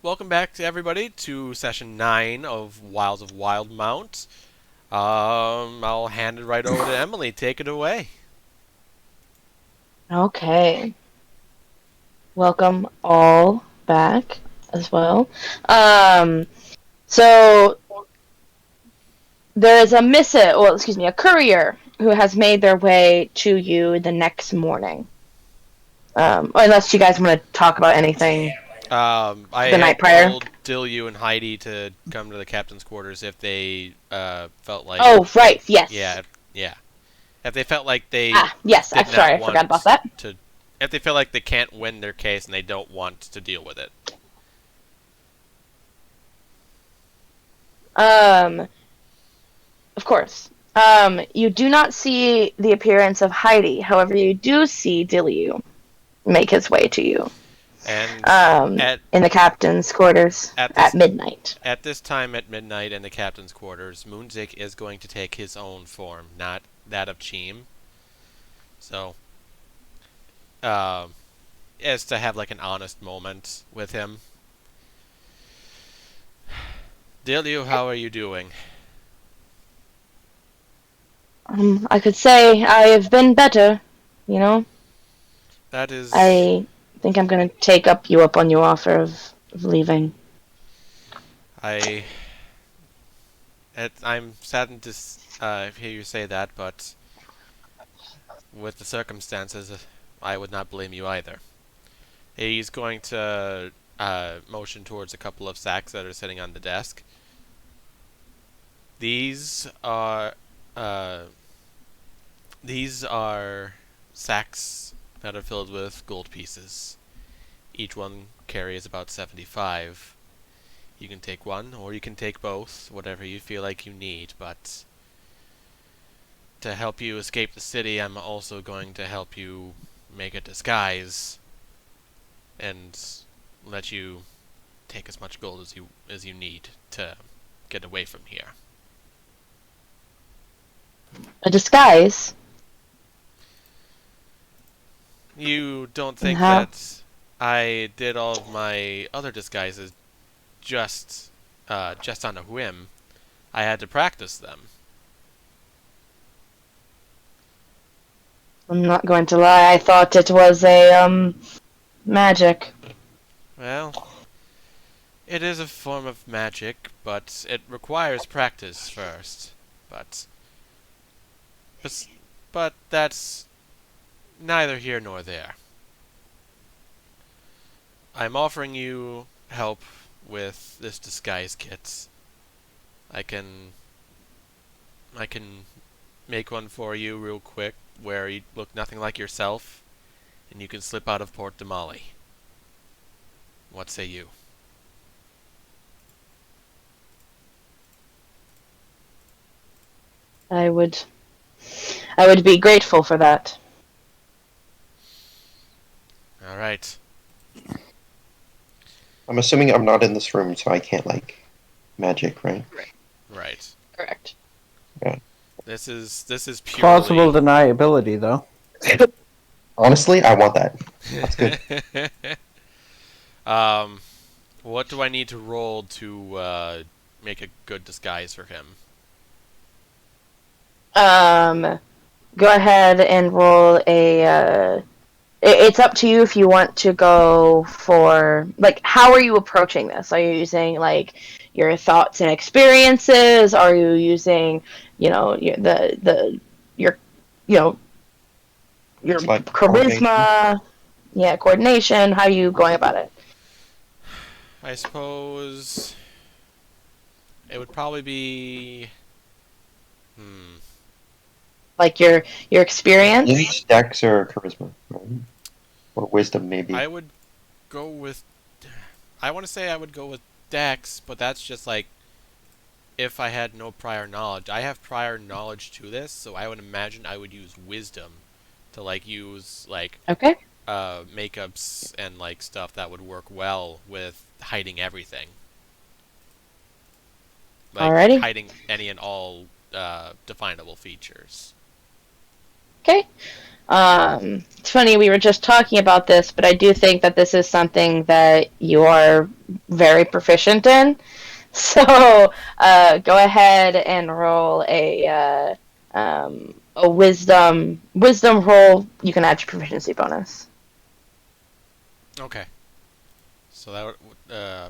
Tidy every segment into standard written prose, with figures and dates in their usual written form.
welcome back to everybody to session 9 of Wilds of Wildemount. I'll hand it right over to Emily. Take it away. Okay. Welcome all back as well. Um, so there is a a courier who has made their way to you the next morning. Unless you guys want to talk about anything I the night had prior. told Dilyu and Heidi to come to the captain's quarters if they felt like, Oh, right. Yes. yeah, yeah, if they felt like they Ah, yes. I'm did not sorry. I forgot about want that. to, if they feel like they can't win their case and they don't want to deal with it. Um, of course. You do not see the appearance of Heidi. However, you do see Dilly make his way to you. And at In the captain's quarters at at this midnight. At this time at midnight in the captain's quarters, Moonzik is going to take his own form, not that of Cheem. So, uh, as to have like an honest moment with him. Dilio, how are you doing? I could say I have been better. You know, That is, I think I'm gonna take you up on your offer of leaving. I, I'm saddened to hear you say that, but with the circumstances, I would not blame you either. He's going to motion towards a couple of sacks that are sitting on the desk. These are uh, these are sacks that are filled with gold pieces. Each one carries about 75. You can take one, or you can take both, whatever you feel like you need, but to help you escape the city, I'm also going to help you make a disguise and let you take as much gold as you need to get away from here. A disguise. You don't And think how? that I did all of my other disguises just just on a whim. I had to practice them. I'm not going to lie. I thought it was a magic. Well, it is a form of magic, but it requires practice first. But but, but that's neither here nor there. I'm offering you help with this disguise kit. I can I can make one for you real quick where you look nothing like yourself and you can slip out of Port Damali. What say you? I would. I would be grateful for that. All right. I'm assuming I'm not in this room, so I can't, magic, right? Right. Correct. Yeah. This is Plausible purely deniability, though. Honestly, I want that. That's good. um what do I need to roll to make a good disguise for him? Um, Go ahead and roll a. It's up to you if you want to go for like. How are you approaching this? Are you using like your thoughts and experiences? Are you using, your you know your It's like coordination. charisma? Yeah, coordination. How are you going about it? I suppose it would probably be hmm Like your experience? Each dex or charisma, right? Or wisdom, maybe. I would go with I want to say I would go with Dex, but that's just like if I had no prior knowledge. I have prior knowledge to this, so I would imagine I would use wisdom to like use like Okay. makeups and like stuff that would work well with hiding everything. Like Alrighty. hiding any and all definable features. Okay. It's funny, we were just talking about this, but I do think that this is something that you are very proficient in. So go ahead and roll a wisdom roll. You can add your proficiency bonus. Okay. So that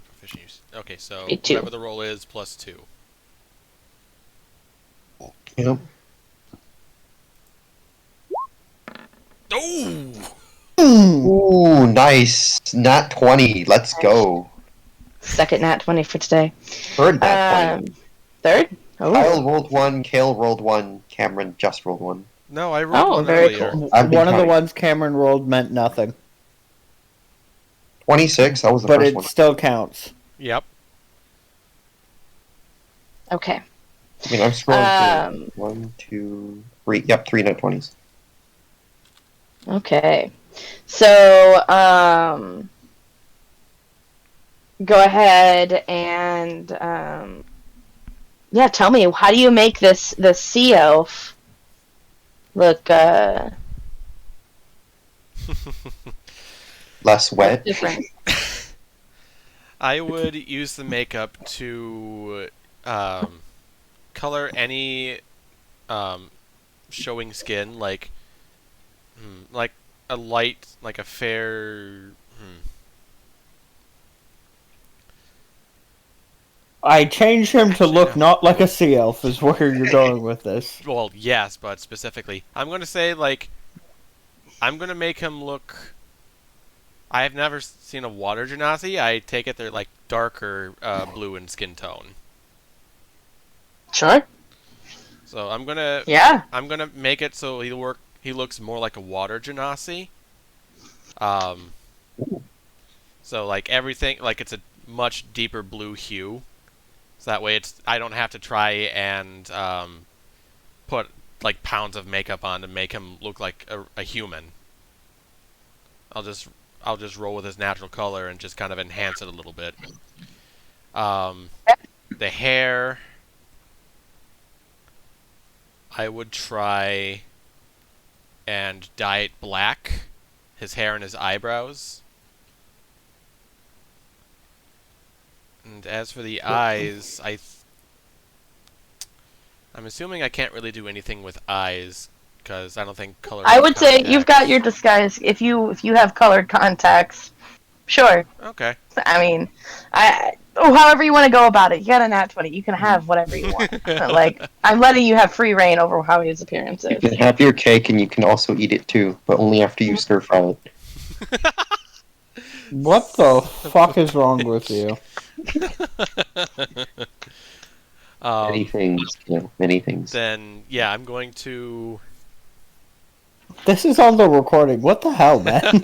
proficient use. Okay, so Be two. whatever the roll is plus 2. Yep. Oh! Ooh, nice. Nat 20. Let's go. Second nat 20 for today. Third nat 20. Third. Oh. Kyle rolled 1, Kale rolled 1, Cameron just rolled 1. No, I rolled one Very earlier. cool. I've been One of the counting. ones Cameron rolled meant nothing, 26, that was the but first it one. still counts. Yep. Okay. I mean, I'm scrolling Um, through. 1, 2, 3. Yep, 3 nat 20s. Okay. So, go ahead and, yeah, tell me, how do you make this sea elf look, Less wet. different? I would use the makeup to color any showing skin, like a light, like a fair. I changed him to Actually, look no. not like a sea elf, is where you're going with this. Well, yes, but specifically, I'm gonna say like I'm gonna make him look. I have never seen a water genasi. I take it they're like darker blue in skin tone. Sure. So I'm gonna Yeah. make it so he looks more like a water genasi. Um, so like everything like it's a much deeper blue hue. So that way I don't have to try and put like pounds of makeup on to make him look like a human. I'll just roll with his natural color and just kind of enhance it a little bit. The hair, I would try and dye it black. His hair and his eyebrows. And as for the eyes, I'm assuming I can't really do anything with eyes because I don't think color. I would say you've got your disguise. If you have colored contacts, sure. Okay. I mean, however you want to go about it. You got a nat 20. You can have whatever you want. Like, I'm letting you have free reign over how his appearance You is. can have your cake and you can also eat it too, but only after you stir fry it. What the fuck is wrong with you? Many things, many things. Then yeah, I'm going to. This is on the recording. What the hell, man?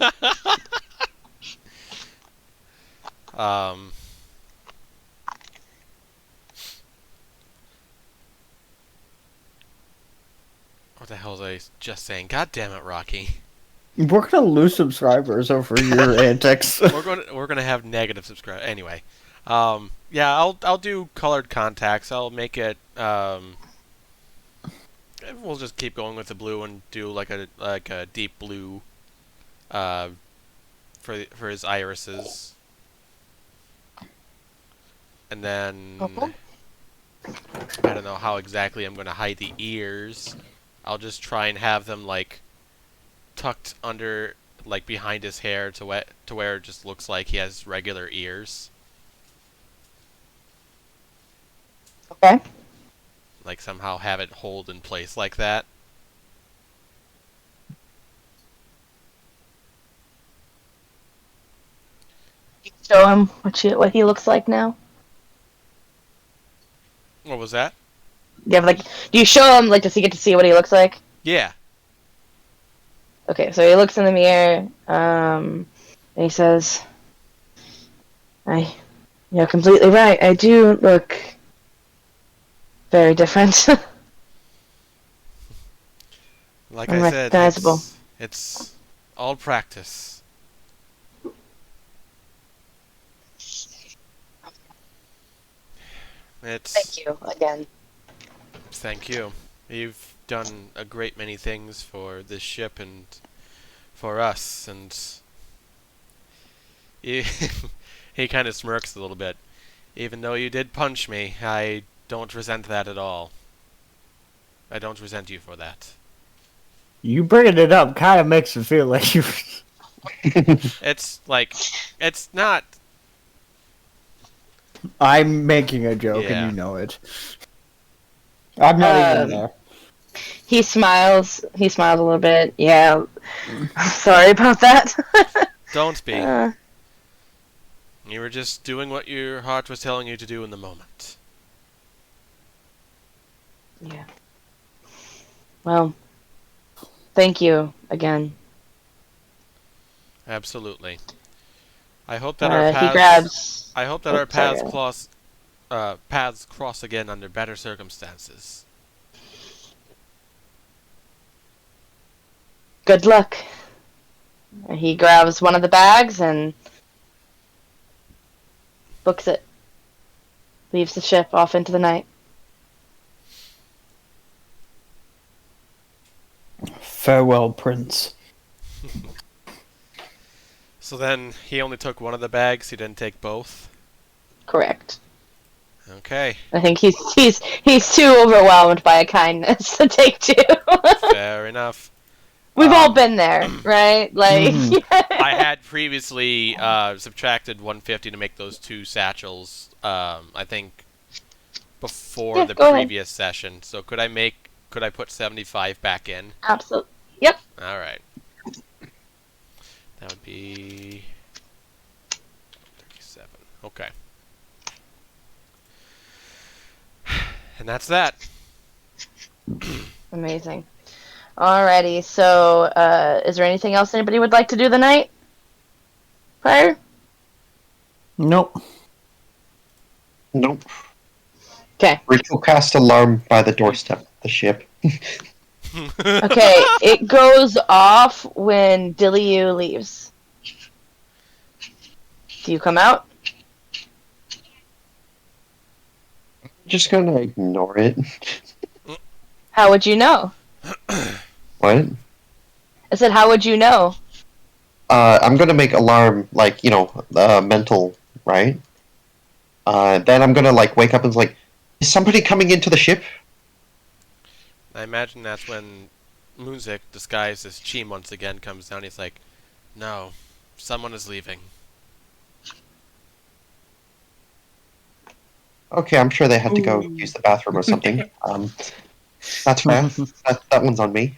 What the hell was I just saying? God damn it, Rocky. We're gonna lose subscribers over your antics. We're gonna have negative subscribe anyway. Yeah, I'll do colored contacts. I'll make it. We'll just keep going with the blue and do like a deep blue. For his irises. And then Okay. I don't know how exactly I'm gonna hide the ears. I'll just try and have them like tucked under, like behind his hair to where it just looks like he has regular ears. Okay. Like somehow have it hold in place like that. Show him what he looks like now. What was that? You have do you show him does he get to see what he looks like? Yeah. Okay, so he looks in the mirror, and he says, "You're completely right. I do look very different." Like I'm I said, recognizable. it's all practice. Thank you again. Thank you. You've done a great many things for this ship and for us, and he, he kind of smirks a little bit. Even though you did punch me, I don't resent that at all. I don't resent you for that. You bringing it up kind of makes me feel like you. It's like, it's not. I'm making a joke, Yeah. and you know it. I'm not even there. He smiles. He smiles a little bit. Yeah. Sorry about that. Don't be. Uh, You were just doing what your heart was telling you to do in the moment. yeah. Well, thank you again. Absolutely. I hope that our He paths. grabs. I hope that Oh, our paths sorry. cross again under better circumstances. Good luck. He grabs one of the bags and books it. Leaves the ship off into the night. Farewell, Prince. So then he only took one of the bags. He didn't take both. Correct. Okay. I think he's too overwhelmed by a kindness to take two. Fair enough. We've all been there, right? Like, I had previously subtracted 150 to make those two satchels. I think before Yeah, the go ahead. previous session. So could I put 75 back in? Absolutely. Yep. All right. That would be 37. Okay. And that's that. Amazing. Alrighty. So, is there anything else anybody would like to do the night? Prior? Nope. Nope. Okay. Ritual cast alarm by the doorstep of the ship. Okay. It goes off when Dilliu leaves. Do you come out? Just gonna ignore it. How would you know? What? I said, how would you know? I'm gonna make alarm, like, mental, right? Then I'm gonna, like, wake up and like, is somebody coming into the ship? I imagine that's when Moonzik, disguised as Cheem once again, comes down. He's like, no, someone is leaving. Okay, I'm sure they had to go use the bathroom or something. That's fair. That one's on me.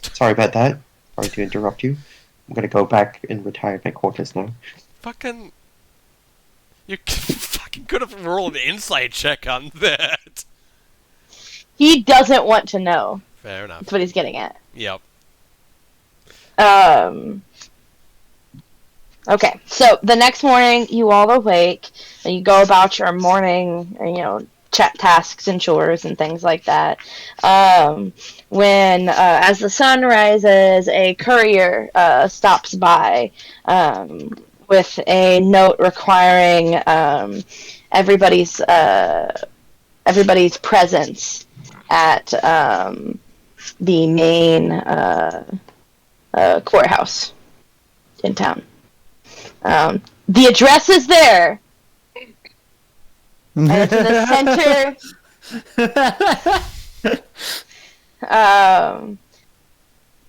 Sorry about that. Sorry to interrupt you. I'm gonna go back and retire my quarters now. Fucking... You fucking could have rolled an insight check on that. He doesn't want to know. Fair enough. That's what he's getting at. Yep. Okay, so the next morning, you all awake, and you go about your morning, chat tasks and chores and things like that. When, as the sun rises, a courier stops by with a note requiring everybody's presence at the main courthouse in town. The address is there. And it's in the center.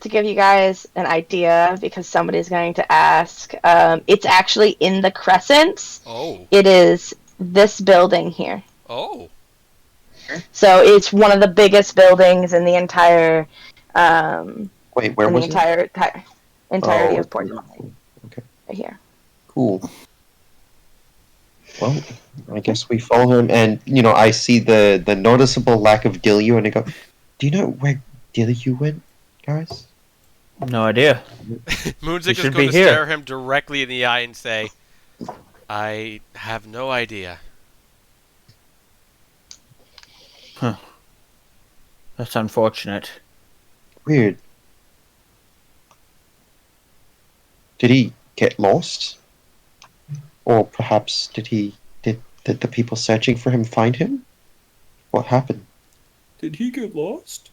To give you guys an idea, because somebody's going to ask, it's actually in the Crescent. Oh. It is this building here. Oh. Sure. So it's one of the biggest buildings in the entire Wait, where in was the entirety of Port. Okay. Right here. Cool. Well, I guess we follow him, and I see the noticeable lack of Dilliu, and I go, "Do you know where Dilliu went, guys?" No idea. Moonzik is should going be to here. stare him directly in the eye and say, I have no idea. Huh. That's unfortunate. Weird. Did he get lost? Or perhaps did the people searching for him find him? What happened? Did he get lost?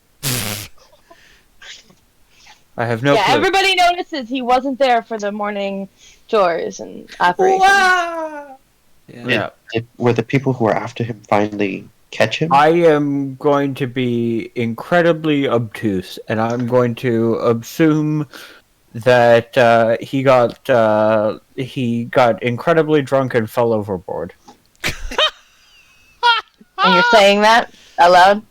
I have no yeah, clue. everybody notices he wasn't there for the morning chores and operations. Wow! Yeah. Were the people who were after him finally catch him? I am going to be incredibly obtuse, and I'm going to assume that he got incredibly drunk and fell overboard. And you're saying that out loud?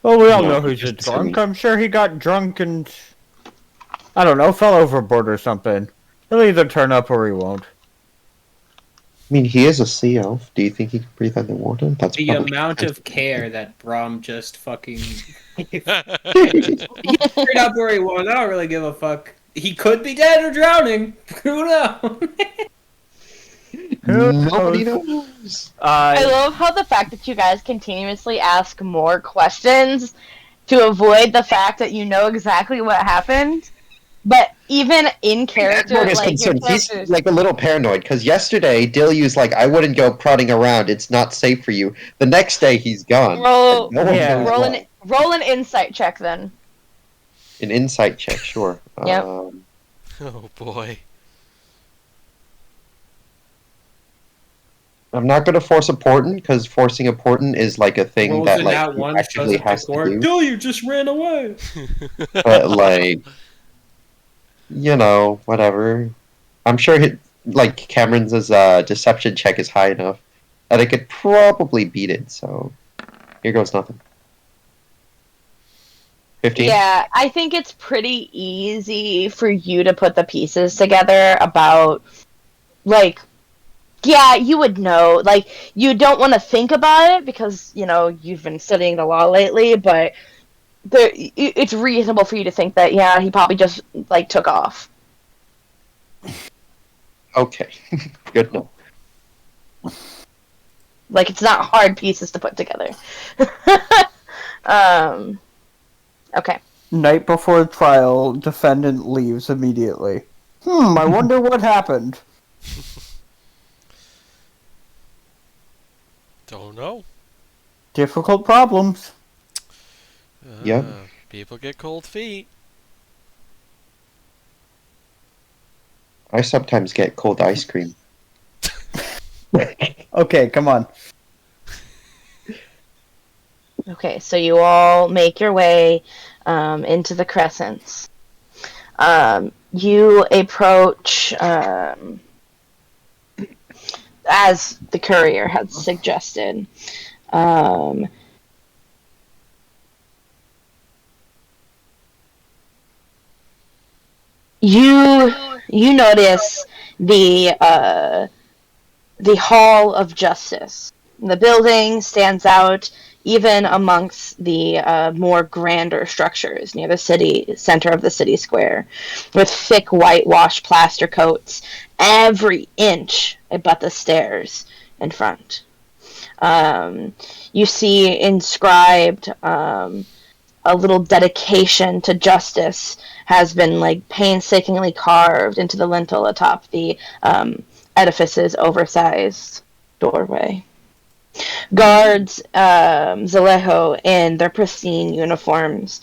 Well, we all No, know he who's a just drunk. said- I'm sure he got drunk and, I don't know, fell overboard or something. He'll either turn up or he won't. I mean, he is a sea elf. Do you think he can breathe underwater? That's The probably amount of care that Brom just fucking straight Who up where he was. I don't really give a fuck. He could be dead or drowning. Who knows? Nobody knows. I love how the fact that you guys continuously ask more questions to avoid the fact that you know exactly what happened. But even in character, Edward is like your concerned. He's characters, like a little paranoid because yesterday Dillyu's like, "I wouldn't go prodding around. It's not safe for you." The next day he's gone. roll, And no one Yeah. knows roll why. an insight check then. An insight check, sure. Yep. Oh boy. I'm not going to force important because forcing important is like a thing Rolls that in like that he one, shows actively up to has to court. do. Dude, you just ran away. But like, you know, whatever. I'm sure like Cameron's deception check is high enough that I could probably beat it. So here goes nothing. 15. Yeah, I think it's pretty easy for you to put the pieces together about, like, yeah, you would know. Like, you don't want to think about it because, you know, you've been studying the law lately, but it's reasonable for you to think that, yeah, he probably just, like, took off. Okay, good enough. Like, it's not hard pieces to put together. Okay. Night before trial, defendant leaves immediately. I wonder what happened. Don't know. Difficult problems. Yep. People get cold feet. I sometimes get cold ice cream. Okay, come on. Okay, so you all make your way into the crescents. You approach, as the courier had suggested. You notice the Hall of Justice. The building stands out even amongst the more grander structures near the center of the city square, with thick whitewashed plaster coats every inch but the stairs in front. You see inscribed a little dedication to justice has been like painstakingly carved into the lintel atop the edifice's oversized doorway. Guards, Zalejo, in their pristine uniforms,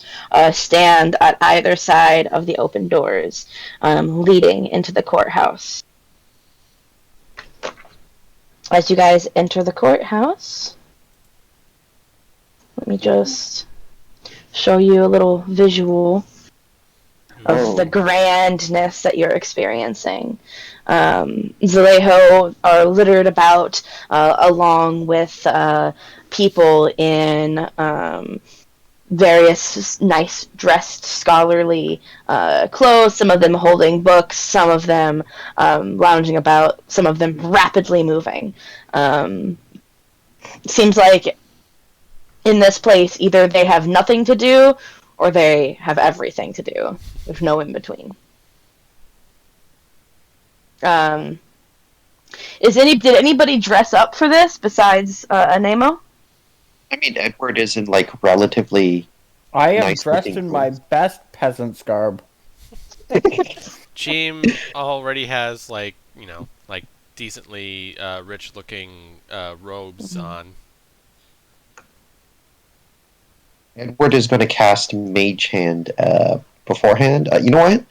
stand at either side of the open doors, leading into the courthouse. As you guys enter the courthouse, let me just show you a little visual of the grandness that you're experiencing. Zalejo are littered about along with people in various nice dressed scholarly clothes, some of them holding books, some of them lounging about, some of them rapidly moving. Seems like in this place either they have nothing to do or they have everything to do. There's no in between. Did anybody dress up for this besides Anemo? I mean, Edward is in like relatively. I am Nice dressed looking in my clothes. best peasant's garb. Cheem already has like decently rich looking robes on. Edward is going to cast Mage Hand beforehand. You know what?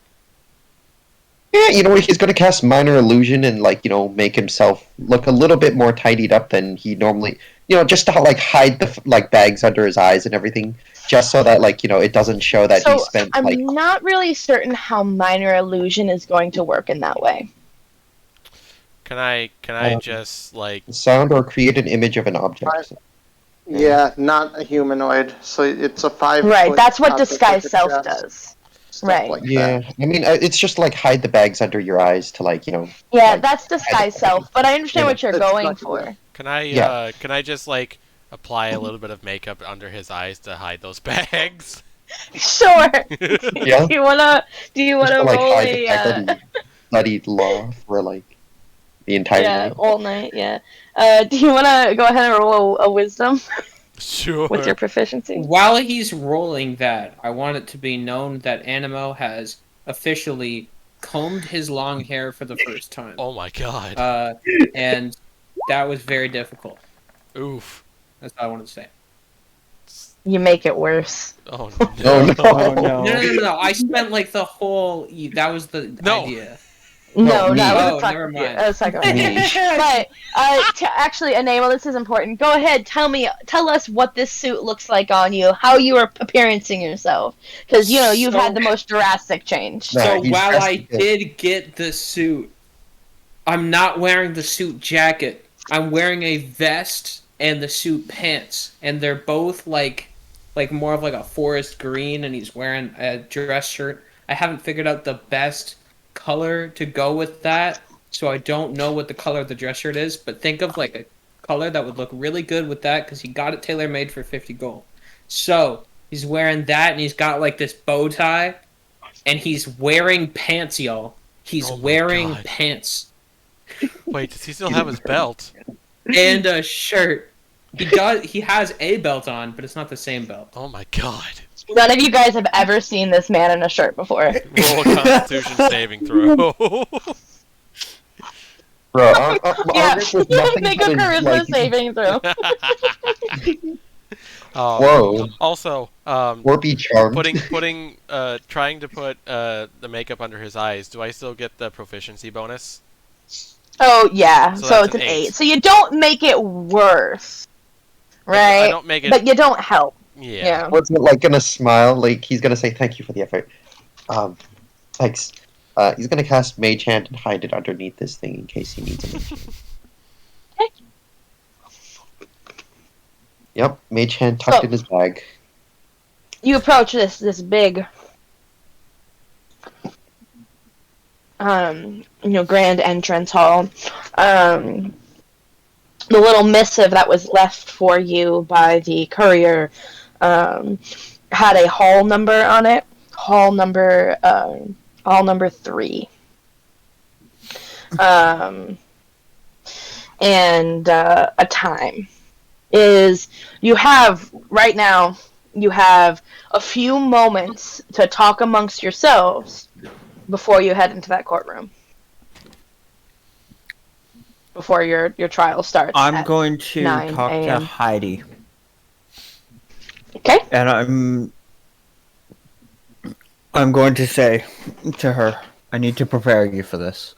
Yeah, you know what? He's going to cast Minor Illusion and, like, you know, make himself look a little bit more tidied up than he normally. You know, just to, like, hide the, like, bags under his eyes and everything. Just so that, like, you know, it doesn't show that he So spent, I'm like. not really certain how minor illusion is going to work in that way. Can I just like Sound or create an image of an object. Yeah, not a humanoid. So it's a 5 Right, foot that's what object disguise with a self chest, does. stuff Right. like Yeah, that. I mean, it's just like hide the bags under your eyes to, like, you know. Yeah, like, that's disguise self, but I understand what you're It's going not- for. can I Yeah. can I just like apply a little bit of makeup under his eyes to hide those bags? Sure. Yeah. Do you wanna Just to, like, roll hide the a fact that he studied law for, like, the entire yeah, night. all night, yeah. Do you wanna go ahead and roll a wisdom Sure. with your proficiency? While he's rolling that, I want it to be known that Animo has officially combed his long hair for the first time. Oh my god. And that was very difficult. Oof. That's all I wanted to say. You make it worse. Oh Oh, no. no. Oh No, no. no. I spent like the whole. That was the No. idea. No, me. that was Oh, a fuck never with you. mind. That was suck with you. But actually, Enable, this is important. Go ahead, tell us what this suit looks like on you, how you are appearancing yourself, because you know you've had the most drastic change. No. So he's while dressed I in- did get the suit, I'm not wearing the suit jacket. I'm wearing a vest and the suit pants, and they're both like more of like a forest green, and he's wearing a dress shirt. I haven't figured out the best color to go with that, so I don't know what the color of the dress shirt is, but think of like a color that would look really good with that because he got it tailor made for 50 gold. So he's wearing that, and he's got like this bow tie, and he's wearing pants, y'all. He's Oh my wearing God. pants Wait, does he still have his belt? and a shirt. He has a belt on, but it's not the same belt. Oh my god. None of you guys have ever seen this man in a shirt before. Roll a constitution saving throw. Bro, Yeah, ours was nothing make a but charisma like, saving throw. Whoa. Also, Or be charmed. trying to put the makeup under his eyes. Do I still get the proficiency bonus? Oh yeah, So so that's it's an an eight. 8. So you don't make it worse, I right? don't make it. But you don't help. Yeah. Yeah. What's it like gonna smile? Like he's gonna say thank you for the effort. Thanks. He's gonna cast Mage Hand and hide it underneath this thing in case he needs it. Yep, Mage Hand tucked So- in his bag. You approach this big grand entrance hall. The little missive that was left for you by the courier had a hall number on it. Hall number 3. And a time is you have a few moments to talk amongst yourselves before you head into that courtroom. Before your trial starts. I'm at going to 9 talk to a.m. Heidi, Okay. and I'm going to say to her, I need to prepare you for this.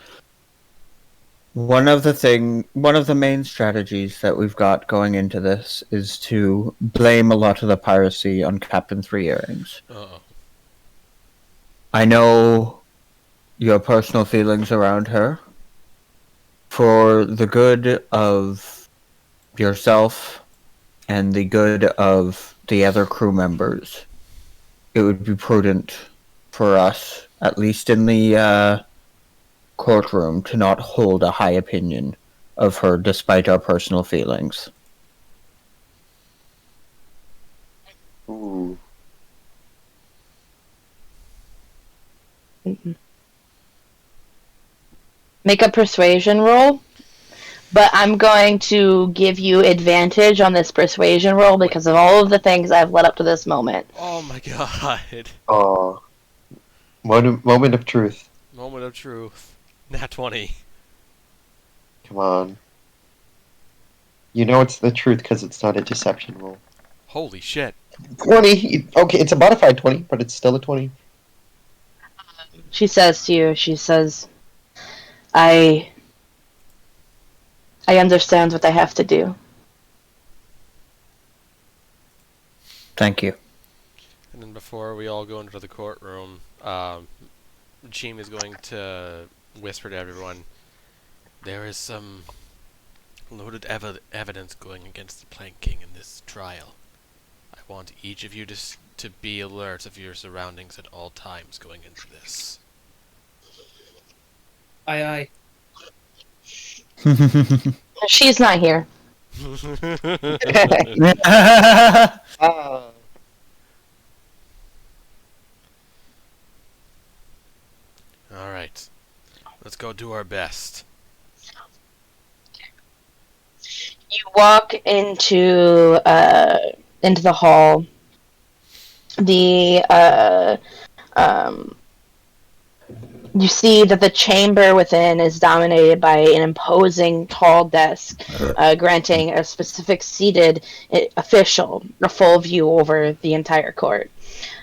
One of the main strategies that we've got going into this is to blame a lot of the piracy on Captain Three Earrings. Uh-oh. I know your personal feelings around her. For the good of yourself and the good of the other crew members, it would be prudent for us, at least in the courtroom, to not hold a high opinion of her despite our personal feelings. Ooh. Make a persuasion roll. But I'm going to give you advantage on this persuasion roll because of all of the things I've led up to this moment. Oh my god. Oh. Moment of truth. Moment of truth. Nat 20. Come on. You know it's the truth because it's not a deception roll. Holy shit. 20. Okay, it's a modified 20, but it's still a 20. She says to you, I understand what I have to do. Thank you. And then before we all go into the courtroom, Jim is going to whisper to everyone, there is some loaded evidence going against the Plank King in this trial. I want each of you to be alert of your surroundings at all times going into this. Aye. She's not here. Alright. Let's go do our best. You walk into the hall. You see that the chamber within is dominated by an imposing tall desk, granting a specific seated official a full view over the entire court.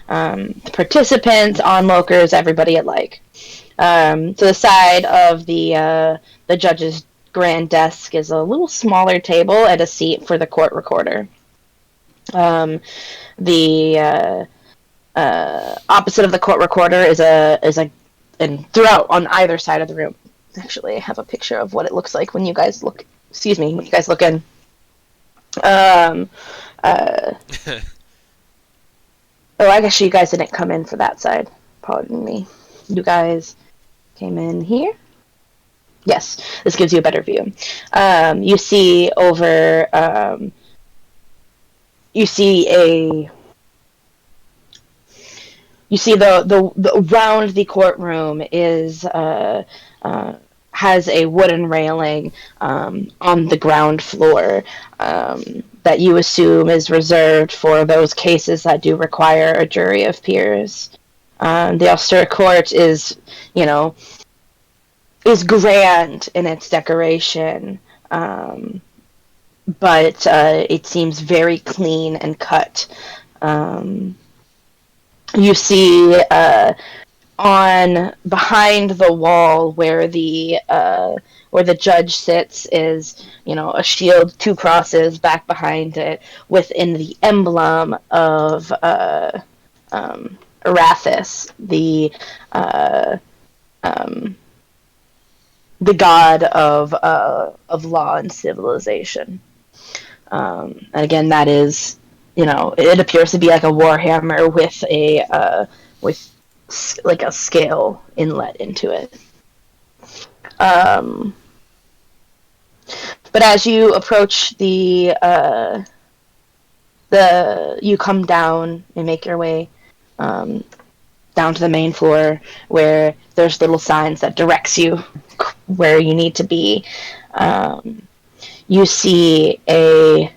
The participants, onlookers, everybody alike. To the side of the judge's grand desk is a little smaller table and a seat for the court recorder. The opposite of the court recorder is and throughout on either side of the room. Actually, I have a picture of what it looks like when you guys look. Excuse me, when you guys look in. Oh, I guess you guys didn't come in for that side. Pardon me. You guys came in here. Yes, this gives you a better view. You see over. You see the around the courtroom is has a wooden railing on the ground floor that you assume is reserved for those cases that do require a jury of peers. The austere court is grand in its decoration, but it seems very clean and cut. You see on behind the wall where the judge sits is a shield, two crosses back behind it, within the emblem of Arathis, the god of law and civilization. And again, that is, it appears to be like a warhammer with like a scale inlet into it. But as you approach you come down and make your way down to the main floor, where there's little signs that directs you where you need to be. You see a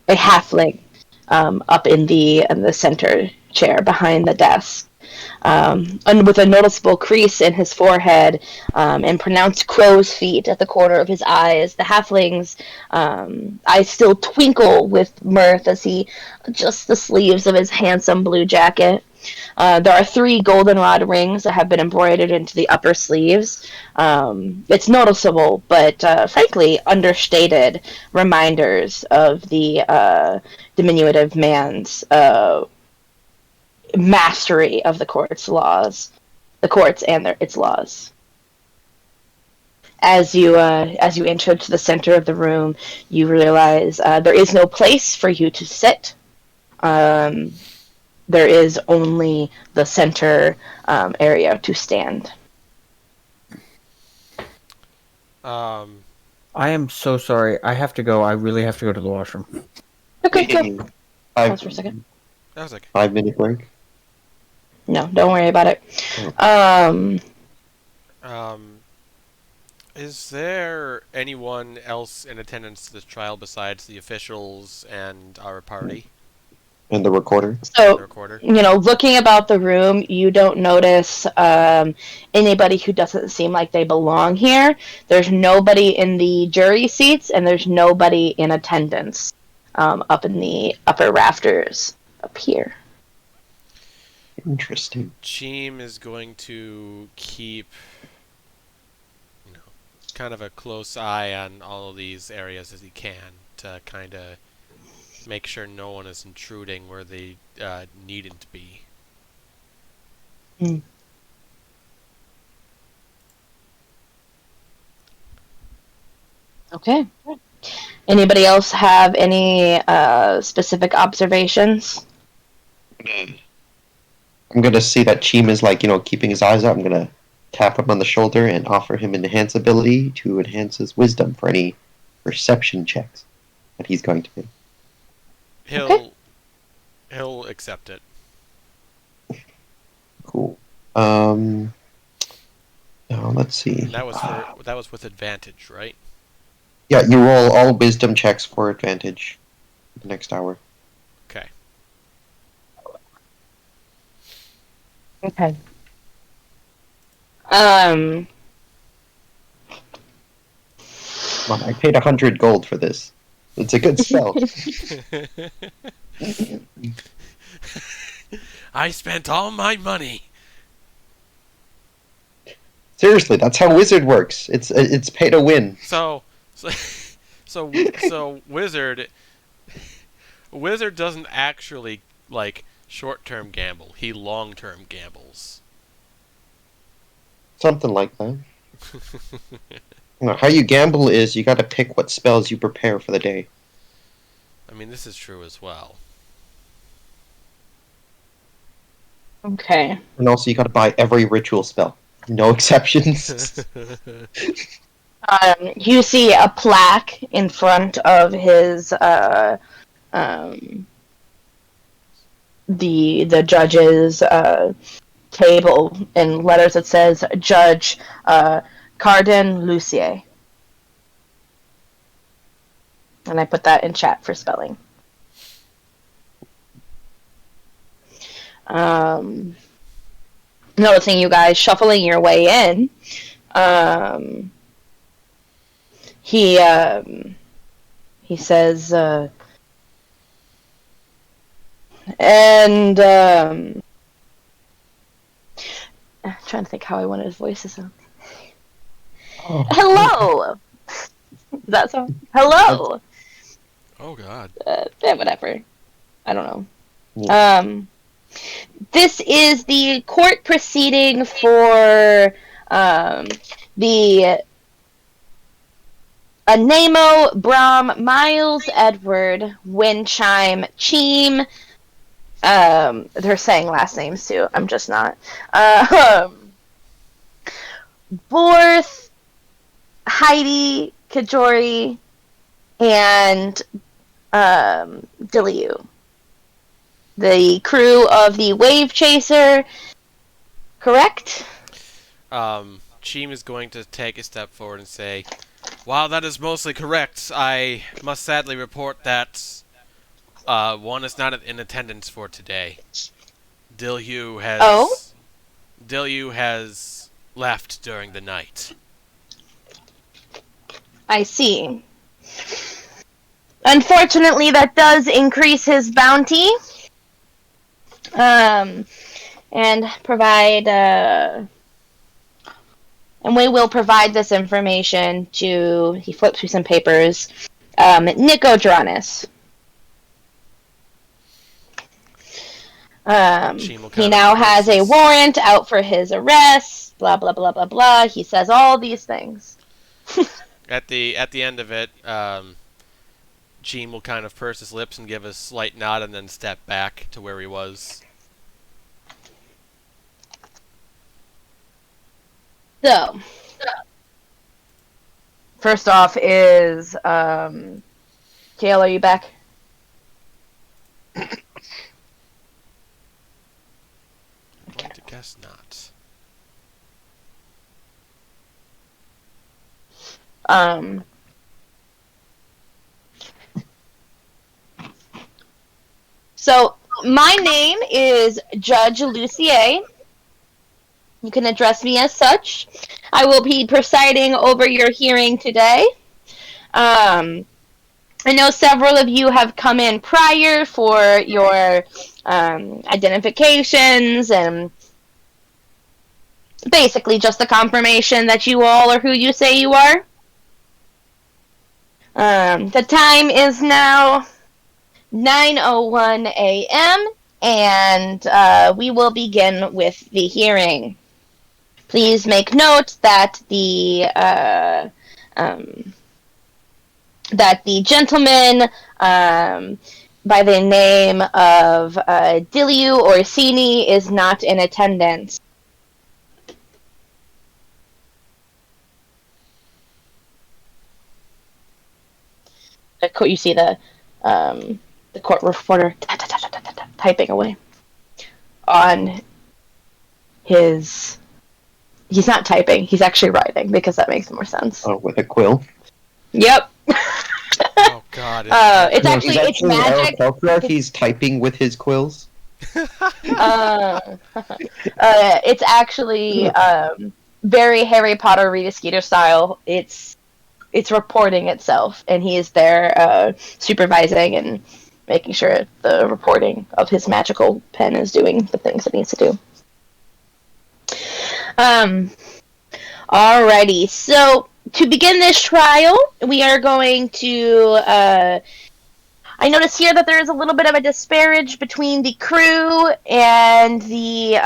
halfling up in the center chair behind the desk, and with a noticeable crease in his forehead and pronounced crow's feet at the corner of his eyes. The halfling's eyes still twinkle with mirth as he adjusts the sleeves of his handsome blue jacket. There are 3 goldenrod rings that have been embroidered into the upper sleeves. It's noticeable, but frankly understated reminders of the diminutive man's mastery of the court's and its laws. As you enter to the center of the room, you realize there is no place for you to sit. There is only the center area to stand. I am so sorry. I have to go. I really have to go to the washroom. Okay, go. Pause for a second. That was okay. 5-minute break. No, don't worry about it. Is there anyone else in attendance to this trial besides the officials and our party? And the recorder. So, The recorder? looking about the room, you don't notice anybody who doesn't seem like they belong here. There's nobody in the jury seats, and there's nobody in attendance. up in the upper rafters up here. Interesting. Cheem is going to keep, kind of a close eye on all of these areas as he can to kind of make sure no one is intruding where they needn't be. Okay. Anybody else have any specific observations? I'm gonna see that Cheem is like, keeping his eyes out. I'm gonna tap him on the shoulder and offer him an enhance ability to enhance his wisdom for any perception checks that he's going to do. He'll accept it. Cool. Now let's see. And that was with advantage, right? Yeah, you roll all wisdom checks for advantage the next hour. Okay. Okay. Come on, I paid 100 gold for this. It's a good spell. I spent all my money. Seriously, that's how wizard works. It's pay to win. So wizard doesn't actually like short-term gamble. He long-term gambles. Something like that. How you gamble is you got to pick what spells you prepare for the day. I mean, this is true as well. Okay. And also you got to buy every ritual spell. No exceptions. You see a plaque in front of his the judge's table in letters that says Judge Cardin Lucier. And I put that in chat for spelling. Noticing you guys shuffling your way in, he says, and I'm trying to think how I wanted his voice to sound. Oh. Hello. Does that sound? Hello. Oh God. Whatever. I don't know. Yeah. This is the court proceeding for the Anemo, Brom, Miles, Edward, Windchime, Cheem. They're saying last names too. I'm just not. Borth, Heidi, Kajori, and Diliu. The crew of the Wavechaser, correct? Cheem is going to take a step forward and say, "While that is mostly correct, I must sadly report that one is not in attendance for today. Diliu has left during the night." I see. Unfortunately, that does increase his bounty. And provide, and we will provide this information to, he flips through some papers, Nico Duranis. He now has a warrant out for his arrest, blah, blah, blah, blah, blah. He says all these things. At the end of it, Cheem will kind of purse his lips and give a slight nod and then step back to where he was. So, first off is, Kale, are you back? I'm going to guess not. So, my name is Judge Lucier. You can address me as such. I will be presiding over your hearing today. And I know several of you have come in prior for your identifications and basically just the confirmation that you all are who you say you are. The time is now 9:01 a.m. and we will begin with the hearing. Please make note that the gentleman by the name of Diliu Orsini is not in attendance. You see the court reporter typing away on his. He's not typing. He's actually writing because that makes more sense. Oh, with a quill. Yep. Oh God! It's No, actually he's it's magic. He's typing with his quills. It's actually very Harry Potter Rita Skeeter style. It's reporting itself, and he is there supervising and making sure the reporting of his magical pen is doing the things it needs to do. Alrighty, so to begin this trial, we are going to. I notice here that there is a little bit of a disparage between the crew and the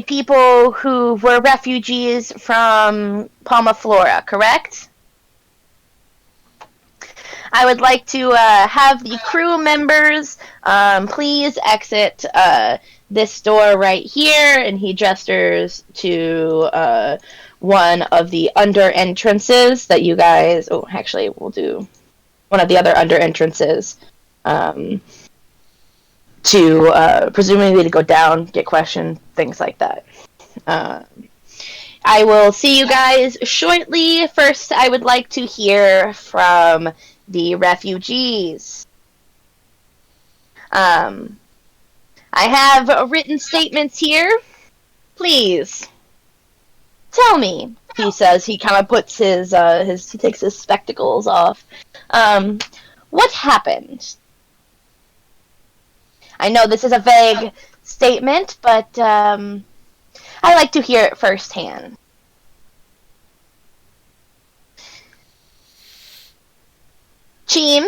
people who were refugees from Palma Flora, correct? I would like to have the crew members please exit this door right here, and he gestures to one of the under entrances that you guys. Oh, actually, we'll do one of the other under entrances to presumably to go down, get questioned, things like that. I will see you guys shortly. First, I would like to hear from the refugees. I have written statements here. Please, tell me, he says. He kind of puts he takes his spectacles off. What happened? I know this is a vague statement, but I like to hear it firsthand. Cheem,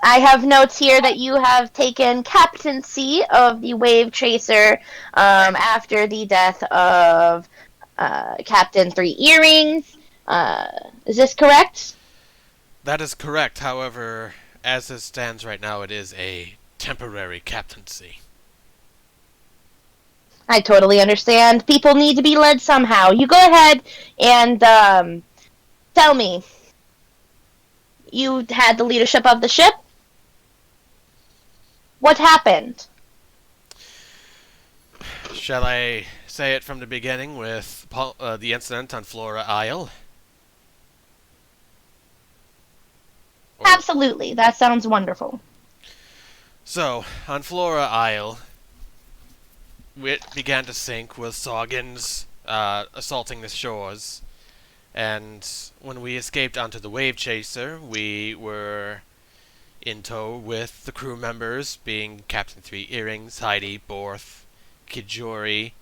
I have notes here that you have taken captaincy of the Wavechaser after the death of Captain Three Earrings. Is this correct? That is correct. However, as it stands right now, it is a temporary captaincy. I totally understand. People need to be led somehow. You go ahead and tell me. You had the leadership of the ship? What happened? Shall I say it from the beginning with the incident on Flora Isle? Or- Absolutely. That sounds wonderful. So, on Flora Isle, it began to sink with Soggins assaulting the shores. And when we escaped onto the Wavechaser, we were in tow with the crew members, being Captain Three Earrings, Heidi, Borth, Kijori,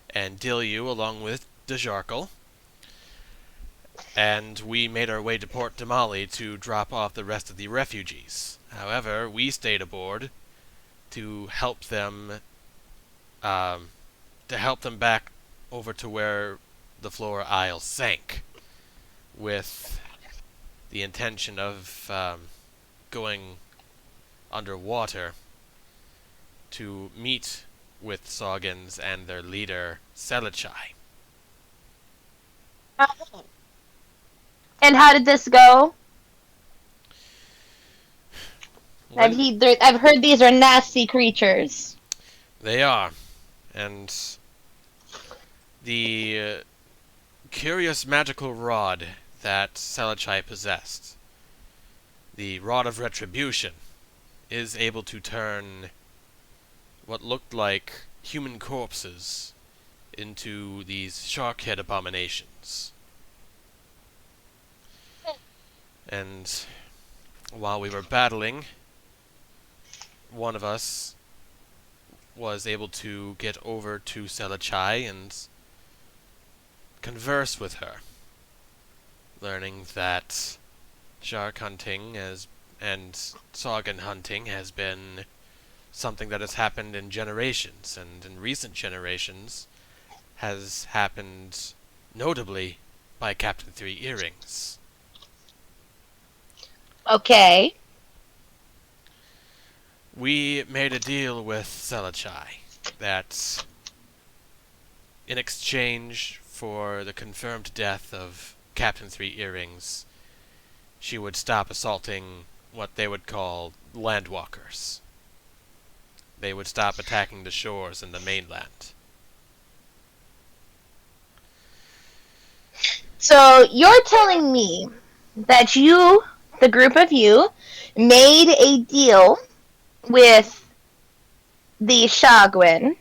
and Dilyu, along with Dejarkle. And we made our way to Port Damali to drop off the rest of the refugees. However, we stayed aboard to help them back over to where the Flora Isle sank, with the intention of going underwater to meet with Soggins and their leader, Selichai. And how did this go? I've heard these are nasty creatures. They are. And the curious magical rod that Selichai possessed, the Rod of Retribution, is able to turn what looked like human corpses into these shark-head abominations. And while we were battling, one of us was able to get over to Selachai and converse with her, learning that shark hunting and Sagan hunting has been something that has happened in generations, and in recent generations has happened notably by Captain Three Earrings. Okay. We made a deal with Selachai that in exchange for the confirmed death of Captain Three Earrings, she would stop assaulting what they would call landwalkers. They would stop attacking the shores and the mainland. So you're telling me that you, the group of you, made a deal with the Shagwin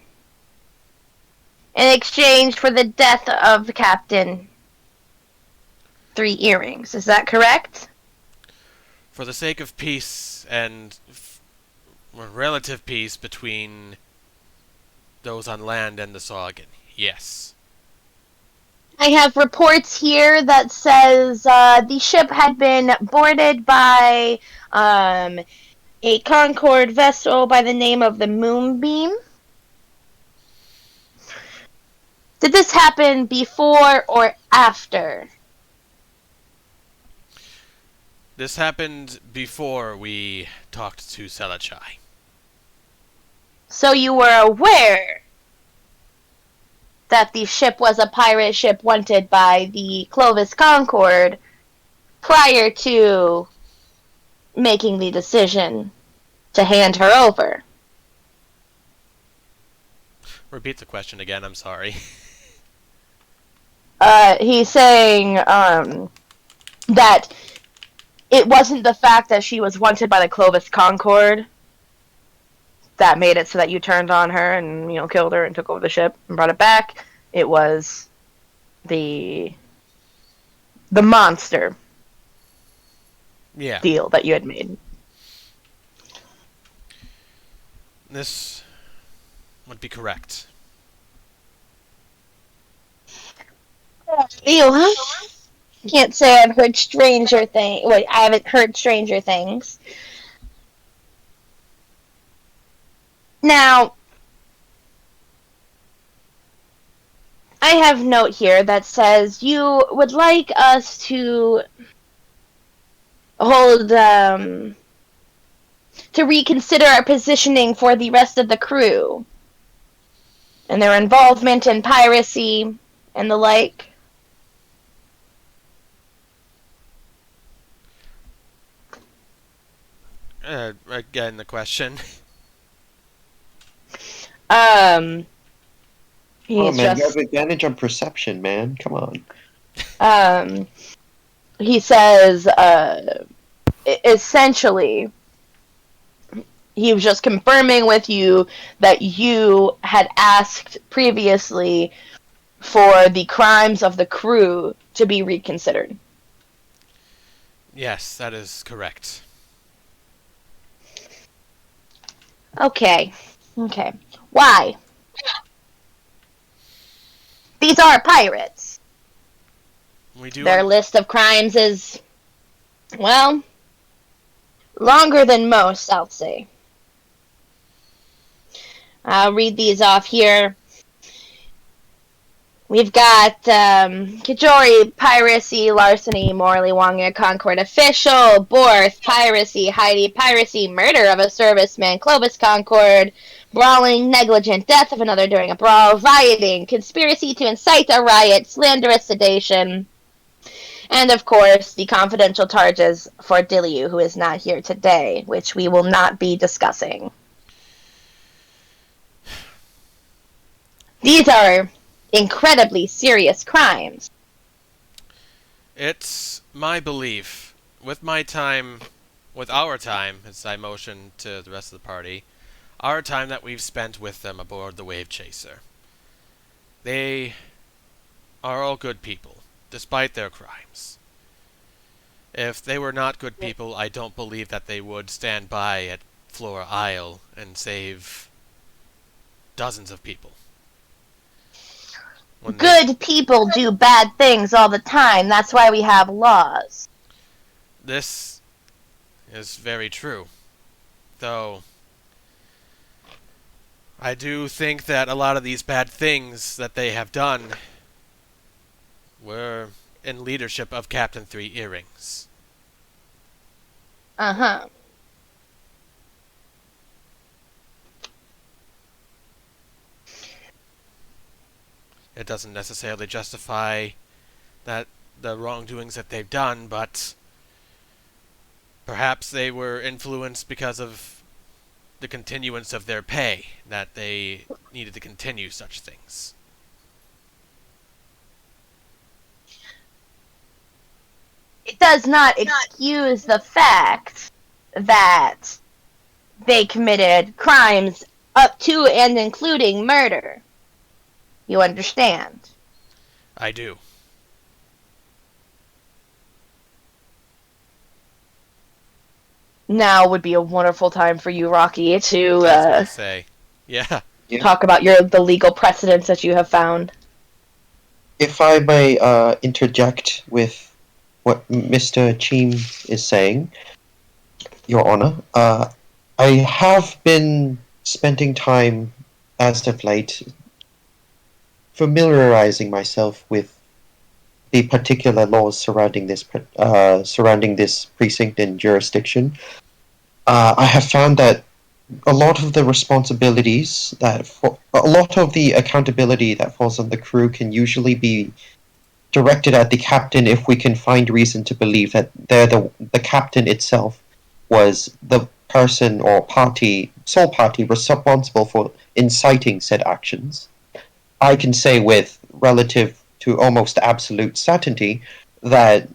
in exchange for the death of Captain Three Earrings. Is that correct? For the sake of peace and relative peace between those on land and the Sagan, yes. I have reports here that says the ship had been boarded by a Concord vessel by the name of the Moonbeam. Did this happen before or after? This happened before we talked to Selachai. So you were aware that the ship was a pirate ship wanted by the Clovis Concord prior to making the decision to hand her over. Repeat the question again, I'm sorry. He's saying that it wasn't the fact that she was wanted by the Clovis Concord that made it so that you turned on her and, killed her and took over the ship and brought it back. It was the monster Yeah. deal that you had made. This would be correct. Ew. Can't say I've heard stranger things. Wait, I haven't heard stranger things. Now, I have a note here that says you would like us to hold, to reconsider our positioning for the rest of the crew and their involvement in piracy and the like. Again, the question. Oh He's man, you just have advantage on perception, man. Come on. he says, essentially, he was just confirming with you that you had asked previously for the crimes of the crew to be reconsidered. Yes, that is correct. Okay. Why? These are pirates. We do. Their list of crimes is, well, longer than most, I'll say. I'll read these off here. We've got Kajori, piracy, larceny, Morley Wonga, Concord official, Borth, piracy, Heidi, piracy, murder of a serviceman, Clovis Concord, brawling, negligent death of another during a brawl, rioting, conspiracy to incite a riot, slanderous sedation, and of course the confidential charges for Dilliu, who is not here today, which we will not be discussing. These are incredibly serious crimes. It's my belief, with our time, as I motion to the rest of the party, our time that we've spent with them aboard the Wavechaser. They are all good people, despite their crimes. If they were not good people, I don't believe that they would stand by at Flora Isle and save dozens of people. Good people do bad things all the time. That's why we have laws. This is very true. Though, I do think that a lot of these bad things that they have done were in leadership of Captain Three Earrings. Uh-huh. It doesn't necessarily justify that the wrongdoings that they've done, but perhaps they were influenced because of the continuance of their pay, that they needed to continue such things. It does not excuse the fact that they committed crimes up to and including murder. You understand? I do. Now would be a wonderful time for you, Rocky, I was to gonna say, yeah. talk about the legal precedents that you have found. If I may interject with what Mr. Cheem is saying, Your Honor, I have been spending time as of late familiarizing myself with the particular laws surrounding this precinct and jurisdiction. I have found that a lot of the responsibilities a lot of the accountability that falls on the crew can usually be directed at the captain if we can find reason to believe that the captain itself was the person or sole party responsible for inciting said actions. I can say with relative to almost absolute certainty that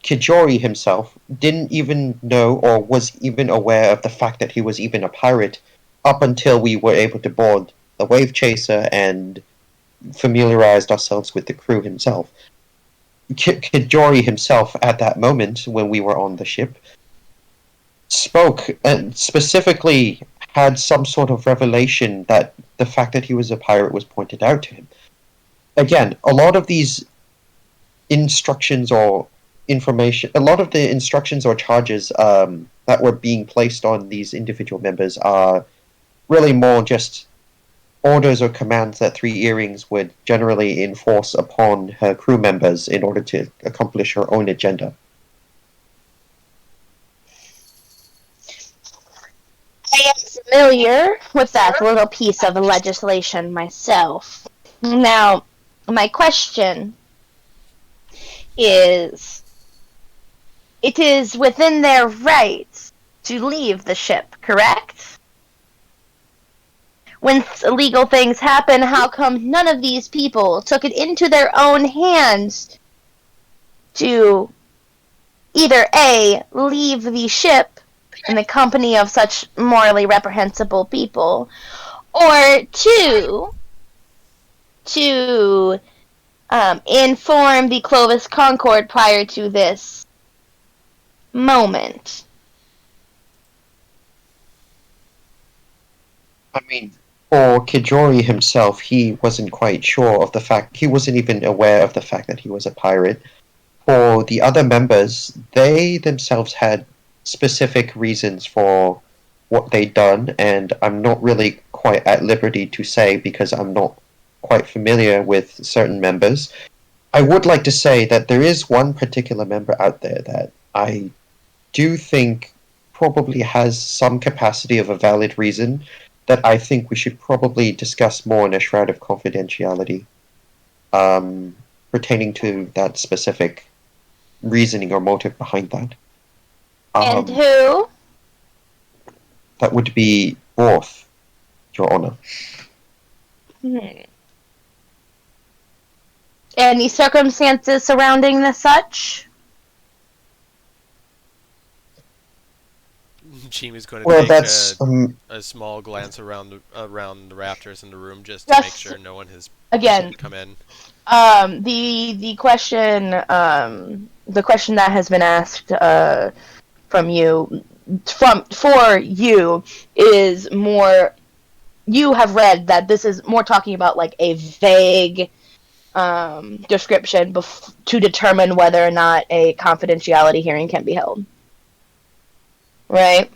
Kijori himself didn't even know or was even aware of the fact that he was even a pirate up until we were able to board the Wavechaser and familiarized ourselves with the crew himself. Kijori himself, at that moment when we were on the ship, spoke and specifically had some sort of revelation that the fact that he was a pirate was pointed out to him. Again, a lot of these instructions or information, a lot of the instructions or charges that were being placed on these individual members are really more just orders or commands that Three Earrings would generally enforce upon her crew members in order to accomplish her own agenda. I am familiar with that little piece of legislation myself. Now, my question is, it is within their rights to leave the ship, correct? When illegal things happen, how come none of these people took it into their own hands to either A, leave the ship in the company of such morally reprehensible people, or two, to inform the Clovis Concord prior to this moment? I mean, for Kijori himself, he wasn't quite sure of the fact, he wasn't even aware of the fact that he was a pirate. For the other members, they themselves had specific reasons for what they'd done, and I'm not really quite at liberty to say because I'm not quite familiar with certain members. I would like to say that there is one particular member out there that I do think probably has some capacity of a valid reason that I think we should probably discuss more in a shroud of confidentiality pertaining to that specific reasoning or motive behind that. And who? That would be Orth, Your Honor. Any circumstances surrounding the such? Cheem is going to Well, take that's a small glance around the rafters in the room just to make sure no one has Again, come in. the question the question that has been asked for you is more. You have read that this is more talking about like a vague description to determine whether or not a confidentiality hearing can be held. Right?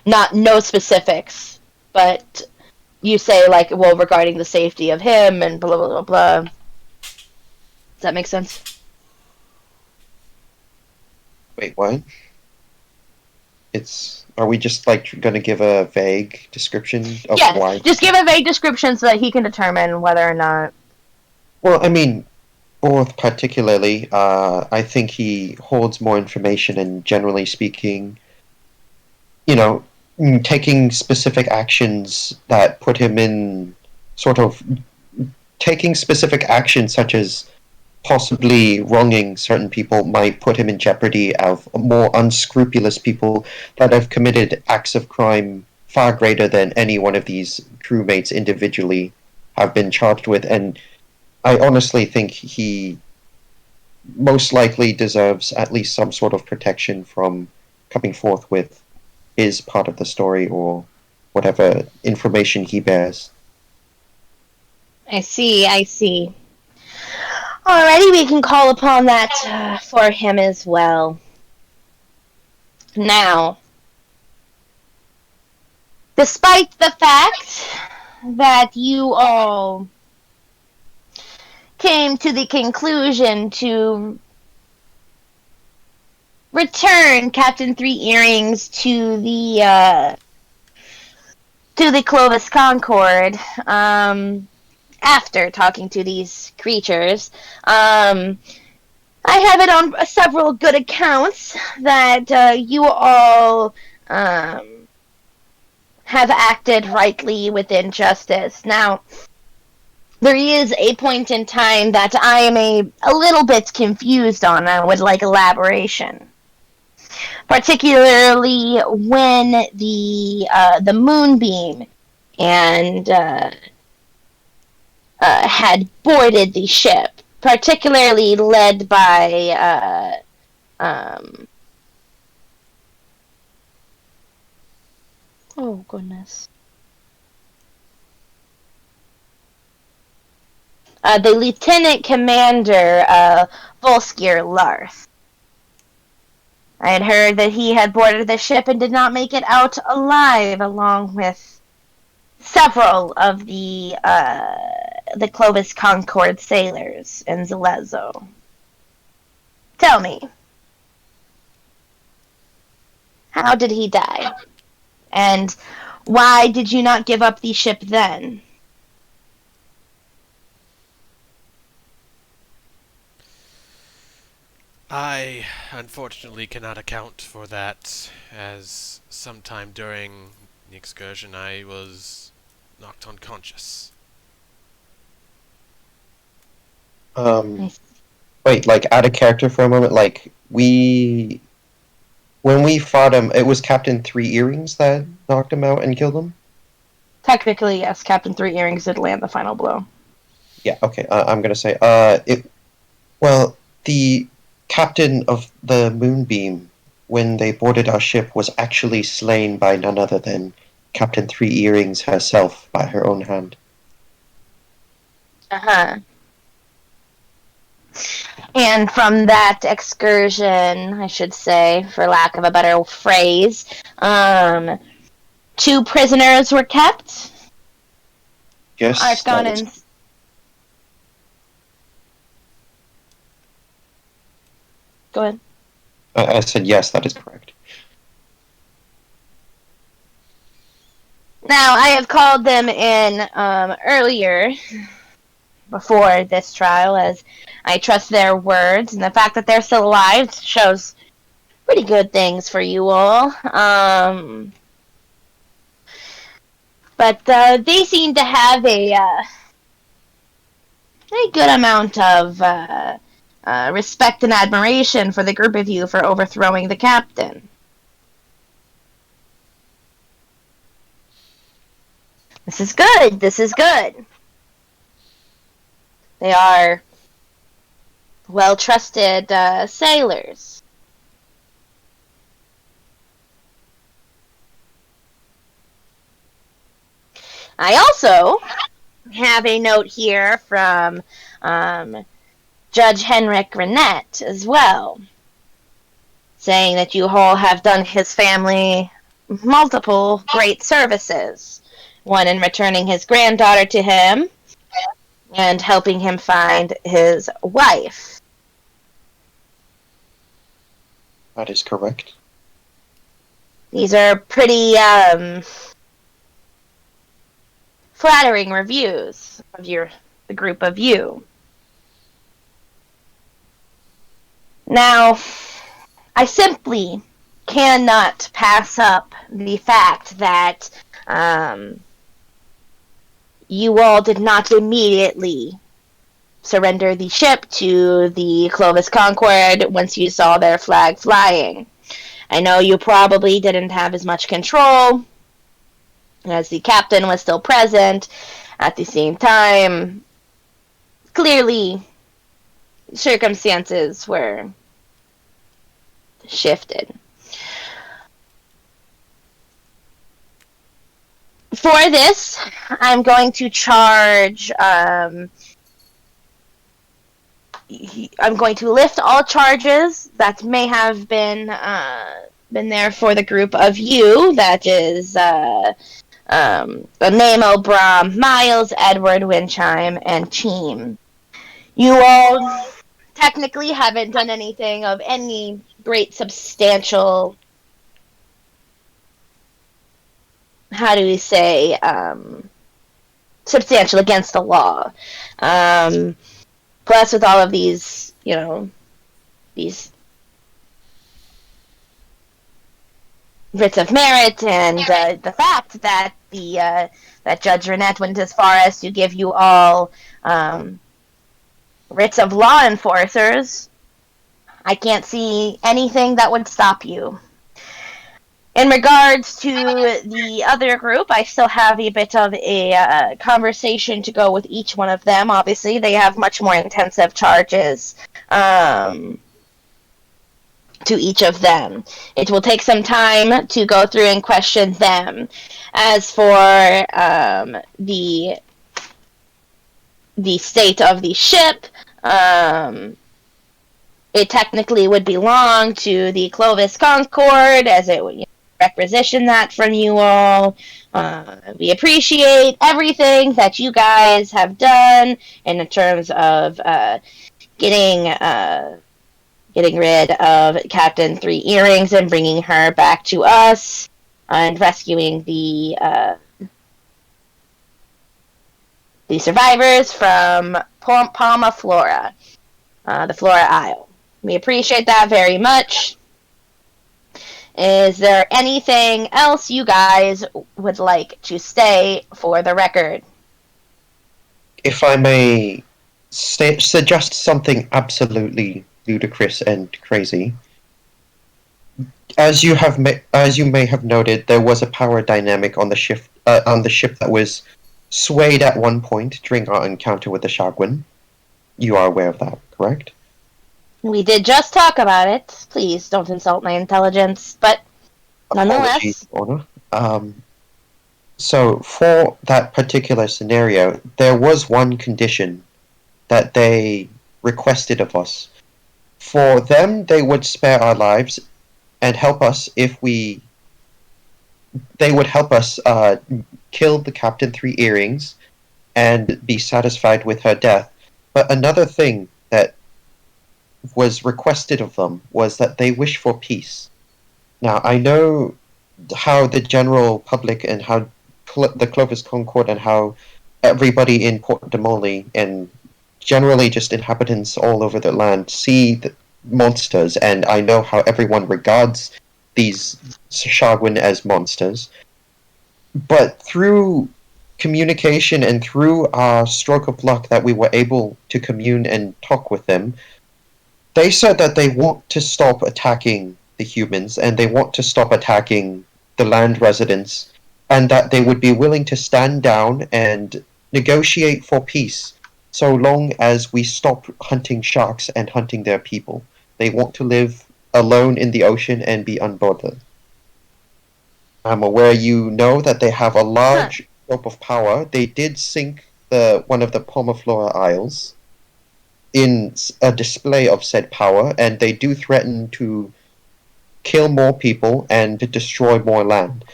No specifics, but you say like, well, regarding the safety of him and blah blah blah blah. Does that make sense? Wait, what? Are we just like going to give a vague description of Yes, why? just give a vague description so that he can determine whether or not. Well, I mean, both particularly, I think he holds more information, and generally speaking, taking specific actions that put him in sort of taking specific actions such as possibly wronging certain people might put him in jeopardy of more unscrupulous people that have committed acts of crime far greater than any one of these crewmates individually have been charged with. And I honestly think he most likely deserves at least some sort of protection from coming forth with his part of the story or whatever information he bears. I see. Alrighty, we can call upon that for him as well. Now, despite the fact that you all came to the conclusion to return Captain Three Earrings to the Clovis Concord, after talking to these creatures, I have it on several good accounts that you all have acted rightly within justice. Now, there is a point in time that I am a little bit confused on. I would like elaboration. Particularly when the moonbeam and had boarded the ship, particularly led by oh goodness. The Lieutenant Commander Volskir Larth. I had heard that he had boarded the ship and did not make it out alive, along with several of the Clovis Concord sailors in Zalezo. Tell me, how did he die? And why did you not give up the ship then? I unfortunately cannot account for that, as sometime during the excursion I was knocked unconscious. Wait, like out of character for a moment, like when we fought him, it was Captain Three Earrings that knocked him out and killed him? Technically, yes, Captain Three Earrings did land the final blow. Yeah, okay, I'm gonna say, the captain of the Moonbeam, when they boarded our ship, was actually slain by none other than Captain Three Earrings herself by her own hand. Uh-huh. And from that excursion, I should say, for lack of a better phrase, 2 prisoners were kept. Yes, Archgon that is, and... Go ahead. I said yes, that is correct. Now, I have called them in earlier, before this trial, as I trust their words, and the fact that they're still alive shows pretty good things for you all. But they seem to have a good amount of respect and admiration for the group of you for overthrowing the captain. This is good. They are well-trusted sailors. I also have a note here from Judge Henrik Renette as well, saying that you all have done his family multiple great services. One in returning his granddaughter to him, and helping him find his wife. That is correct. These are pretty flattering reviews of the group of you. Now, I simply cannot pass up the fact that you all did not immediately surrender the ship to the Clovis Concord once you saw their flag flying. I know you probably didn't have as much control, as the captain was still present. At the same time, clearly, circumstances were shifted. For this, I'm going to charge. I'm going to lift all charges that may have been there for the group of you. That is Namo, Brom, Miles, Edward, Windchime, and Cheem. You all technically haven't done anything of any great substantial, how do we say, substantial against the law. Plus, with all of these, these writs of merit, and the fact that that Judge Renette went as far as to give you all writs of law enforcers, I can't see anything that would stop you. In regards to the other group, I still have a bit of a conversation to go with each one of them. Obviously, they have much more intensive charges to each of them. It will take some time to go through and question them. As for the state of the ship, it technically would belong to the Clovis Concord, as it would requisition that from you all. We appreciate everything that you guys have done in terms of getting rid of Captain Three Earrings and bringing her back to us, and rescuing the survivors from Palma Flora, the Flora Isle. We appreciate that very much. Is there anything else you guys would like to say for the record? If I may suggest something absolutely ludicrous and crazy. As you may have noted, there was a power dynamic on the ship that was swayed at one point during our encounter with the Shagwin. You are aware of that, correct? We did just talk about it. Please don't insult my intelligence, but nonetheless. Apologies, Honor. So for that particular scenario, there was one condition that they requested of us. For them, they would spare our lives and help us they would help us kill the Captain Three Earrings and be satisfied with her death. But another thing that was requested of them was that they wish for peace. Now, I know how the general public and how the Clovis Concord and how everybody in Port de Molly and generally just inhabitants all over the land see the monsters, and I know how everyone regards these Shagwin as monsters. But through communication and through our stroke of luck that we were able to commune and talk with them, they said that they want to stop attacking the humans and they want to stop attacking the land residents, and that they would be willing to stand down and negotiate for peace so long as we stop hunting sharks and hunting their people. They want to live alone in the ocean and be unbothered. I'm aware you know that they have a large scope of power. They did sink one of the Pomiflora Isles in a display of said power, and they do threaten to kill more people and to destroy more land.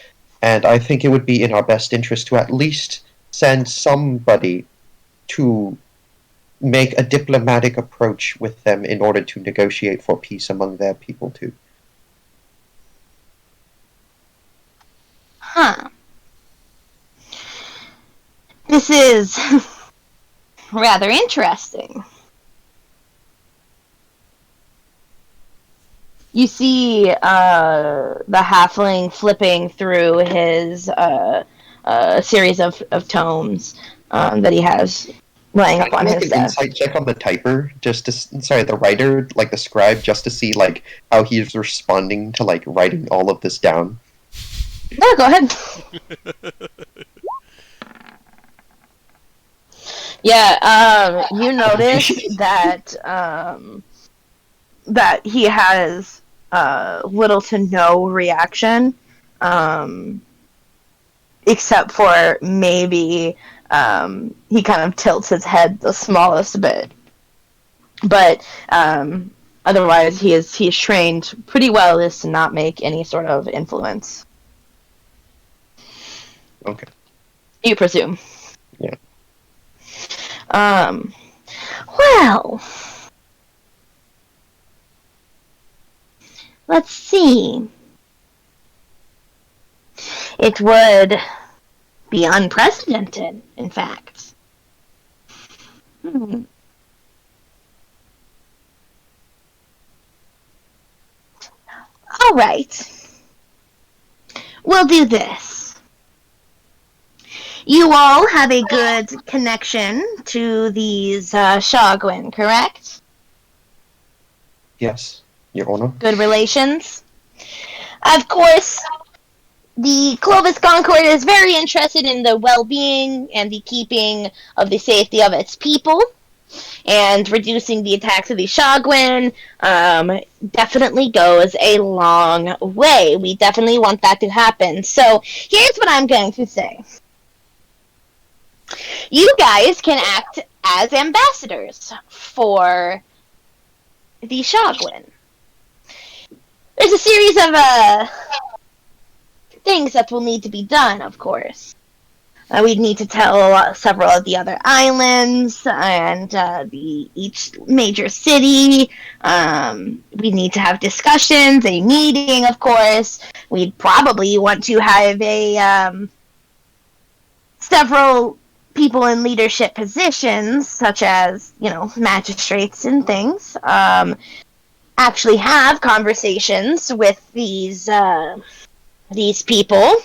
And I think it would be in our best interest to at least send somebody to make a diplomatic approach with them in order to negotiate for peace among their people too. Huh. This is rather interesting. You see the halfling flipping through his series of tomes that he has laying up on Like his an desk. insight check on the typer, the writer, like the scribe, just to see like how he's responding to like writing all of this down. No, go ahead. Yeah, you notice that that he has little to no reaction, except for maybe he kind of tilts his head the smallest bit. But otherwise, he is trained pretty well as to not make any sort of influence. Okay. You presume. Yeah. Well, let's see. It would be unprecedented, in fact. All right. We'll do this. You all have a good connection to these Shogwin, correct? Yes, Your Honor. Good relations? Of course, the Clovis Concord is very interested in the well-being and the keeping of the safety of its people, and reducing the attacks of the Shogwin definitely goes a long way. We definitely want that to happen. So here's what I'm going to say. You guys can act as ambassadors for the Shogwin. There's a series of things that will need to be done, of course. We'd need to tell several of the other islands and each major city. We need to have discussions, a meeting, of course. We'd probably want to have several people in leadership positions, such as, magistrates and things, actually have conversations with these people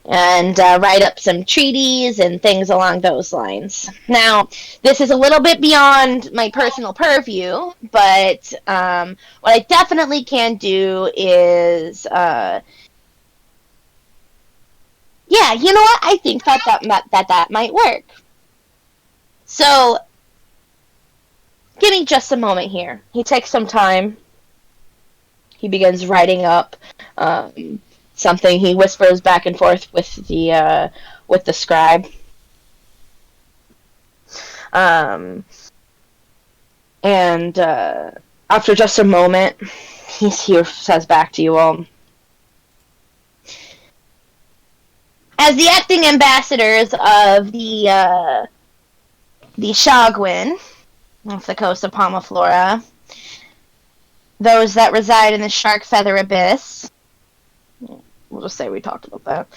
and write up some treaties and things along those lines. Now, this is a little bit beyond my personal purview, but what I definitely can do is yeah, you know what? I think that might work. So, give me just a moment here. He takes some time. He begins writing up something. He whispers back and forth with the scribe. And after just a moment, he says back to you all. As the acting ambassadors of the Shogwin, off the coast of Pomiflora, those that reside in the Shark Feather Abyss, we'll just say we talked about that,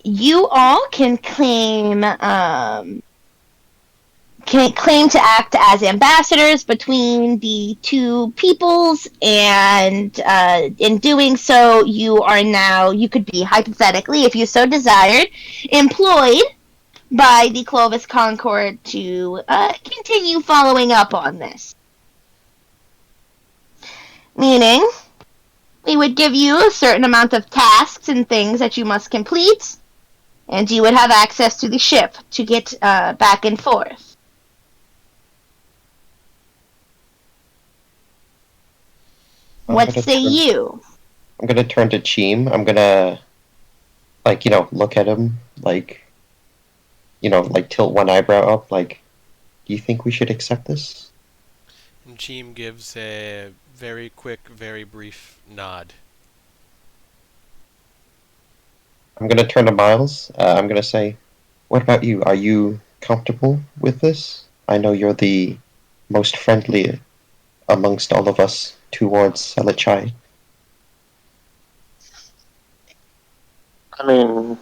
you all can claim to act as ambassadors between the two peoples, and in doing so, you could be, hypothetically, if you so desired, employed by the Clovis Concord to continue following up on this. Meaning, we would give you a certain amount of tasks and things that you must complete, and you would have access to the ship to get back and forth. What say you? I'm gonna turn to Cheem. I'm gonna, look at him, tilt one eyebrow up, do you think we should accept this? And Cheem gives a very quick, very brief nod. I'm gonna turn to Miles. I'm gonna say, what about you? Are you comfortable with this? I know you're the most friendly amongst all of us towards Selachai. I mean,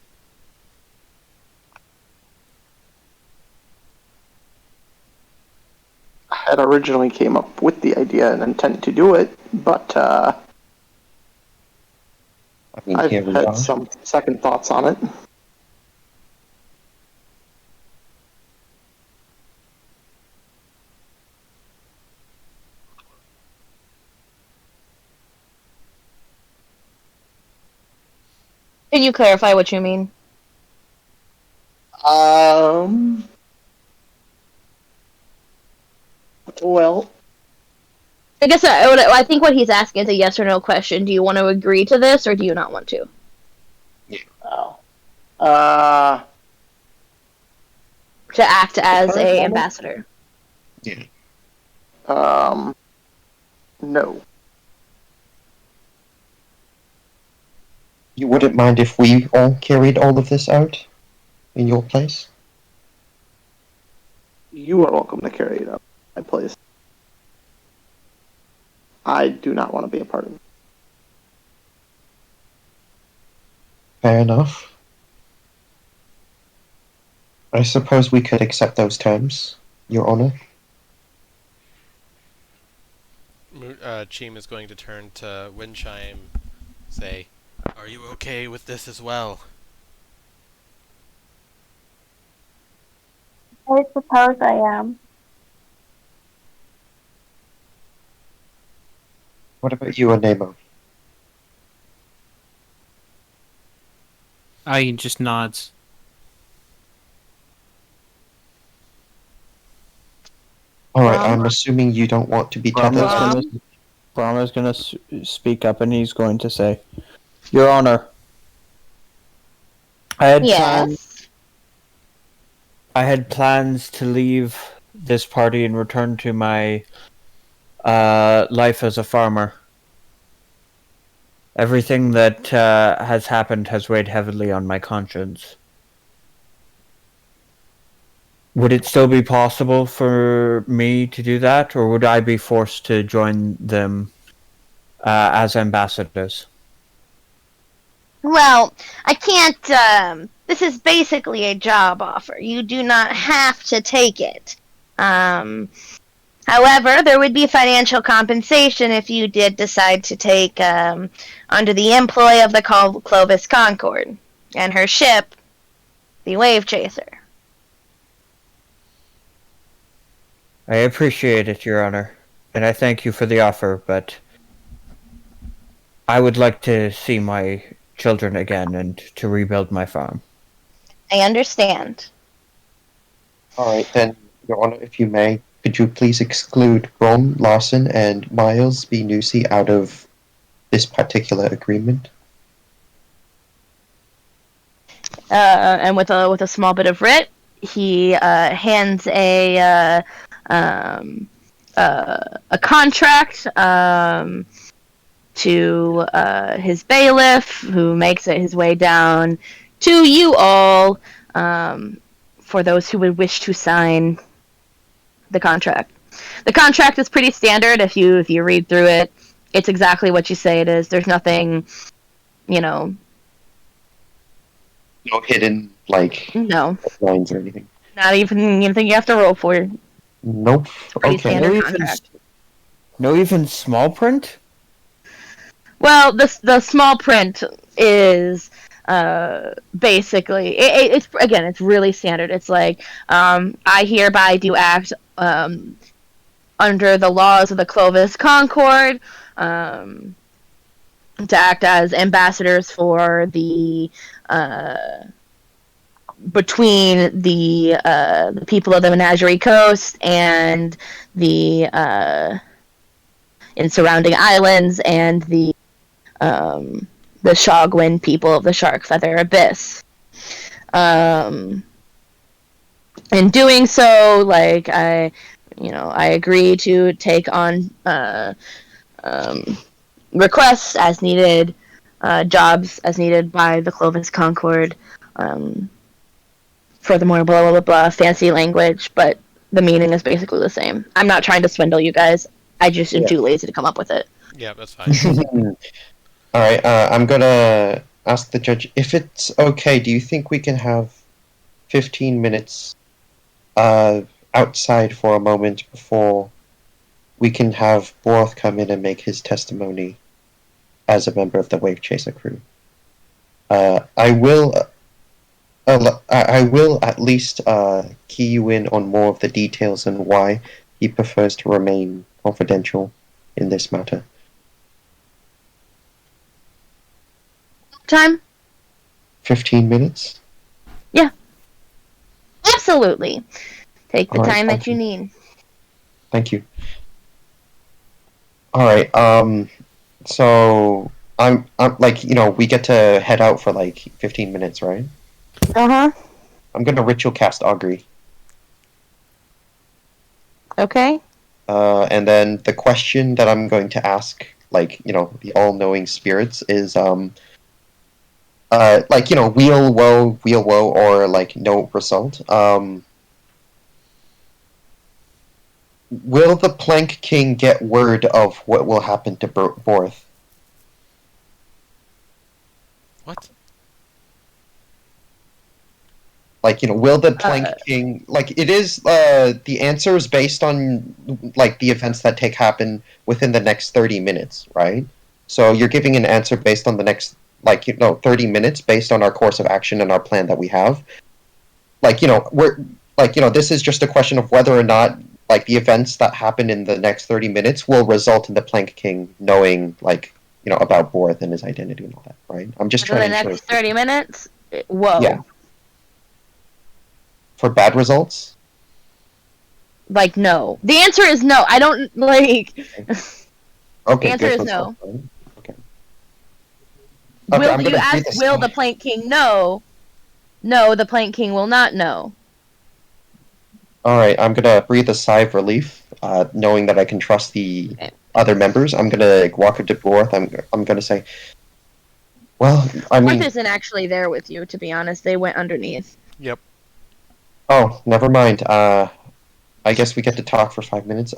I had originally came up with the idea and intent to do it, but I mean, I've here we had are. some second thoughts on it. Can you clarify what you mean? Well, I guess I think what he's asking is a yes or no question. Do you want to agree to this, or do you not want to? oh. To act as current a moment? ambassador. Yeah. No. You wouldn't mind if we all carried all of this out in your place? You are welcome to carry it up, my place. I do not want to be a part of it. Fair enough. I suppose we could accept those terms, Your Honor. Cheem is going to turn to Windchime, say, "Are you okay with this as well?" I suppose I am. What about you, Anemo? He just nods. Alright, Rom? I'm assuming you don't want to be tethered. Brahma's gonna speak up and he's going to say, Your Honor, I Yes. had plans to leave this party and return to my life as a farmer. Everything that has happened has weighed heavily on my conscience. Would it still be possible for me to do that, or would I be forced to join them as ambassadors? Well, I can't. This is basically a job offer. You do not have to take it. However, there would be financial compensation if you did decide to take under the employ of the Clovis Concord and her ship, the Wavechaser. I appreciate it, Your Honor, and I thank you for the offer, but I would like to see my children again and to rebuild my farm. I understand. Alright, then, Your Honor, if you may, could you please exclude Ron, Larson, and Miles B. Newsy out of this particular agreement? And with a small bit of writ, he hands a contract to his bailiff, who makes it his way down to you all, for those who would wish to sign the contract. The contract is pretty standard. If you read through it, it's exactly what you say it is. There's nothing, No hidden, no, lines or anything? not even anything you have to roll for. Nope. Pretty Okay. standard contract. No even small print? Well, the small print is basically it's really standard. It's like I hereby do act under the laws of the Clovis Concord to act as ambassadors for the between the people of the Menagerie Coast and the in surrounding islands and the Shogwin people of the Shark Feather Abyss. In doing so, like I agree to take on requests as needed, jobs as needed by the Clovis Concord. Furthermore, blah blah blah blah, fancy language, but the meaning is basically the same. I'm not trying to swindle you guys. I just am too lazy to come up with it. Yeah, that's fine. All right, I'm gonna ask the judge if it's okay. Do you think we can have 15 minutes outside for a moment before we can have Borth come in and make his testimony as a member of the Wavechaser crew? I will at least key you in on more of the details and why he prefers to remain confidential in this matter. Time? 15 minutes? Absolutely. Take the All right, time thank that you need. Thank you. All right. So I'm like, we get to head out for like 15 minutes, right? Uh-huh. I'm gonna ritual cast augury. Okay. And then the question that I'm going to ask, like, the all-knowing spirits is, wheel woe, or like no result. Will the Plank King get word of what will happen to Borth? What? Like, will the Plank King, like, it is, the answer is based on, like, the events that happen within the next 30 minutes, right? So you're giving an answer based on the next, 30 minutes based on our course of action and our plan that we have. Like, this is just a question of whether or not, like, the events that happen in the next 30 minutes will result in the Plank King knowing, about Borth and his identity and all that, right? I'm just For trying the to next 30 minutes? Whoa. Yeah. For bad results? Like, no. The answer is no. I don't, like... Okay, the answer good. is no. Okay. Will you ask, will the Plank King know? No, the Plank King will not know. Alright, I'm gonna breathe a sigh of relief, knowing that I can trust the other members. I'm gonna walk up to Borth. I'm gonna say, well, I mean... Borth isn't actually there with you, to be honest. They went underneath. Yep. Oh, never mind. I guess we get to talk for 5 minutes.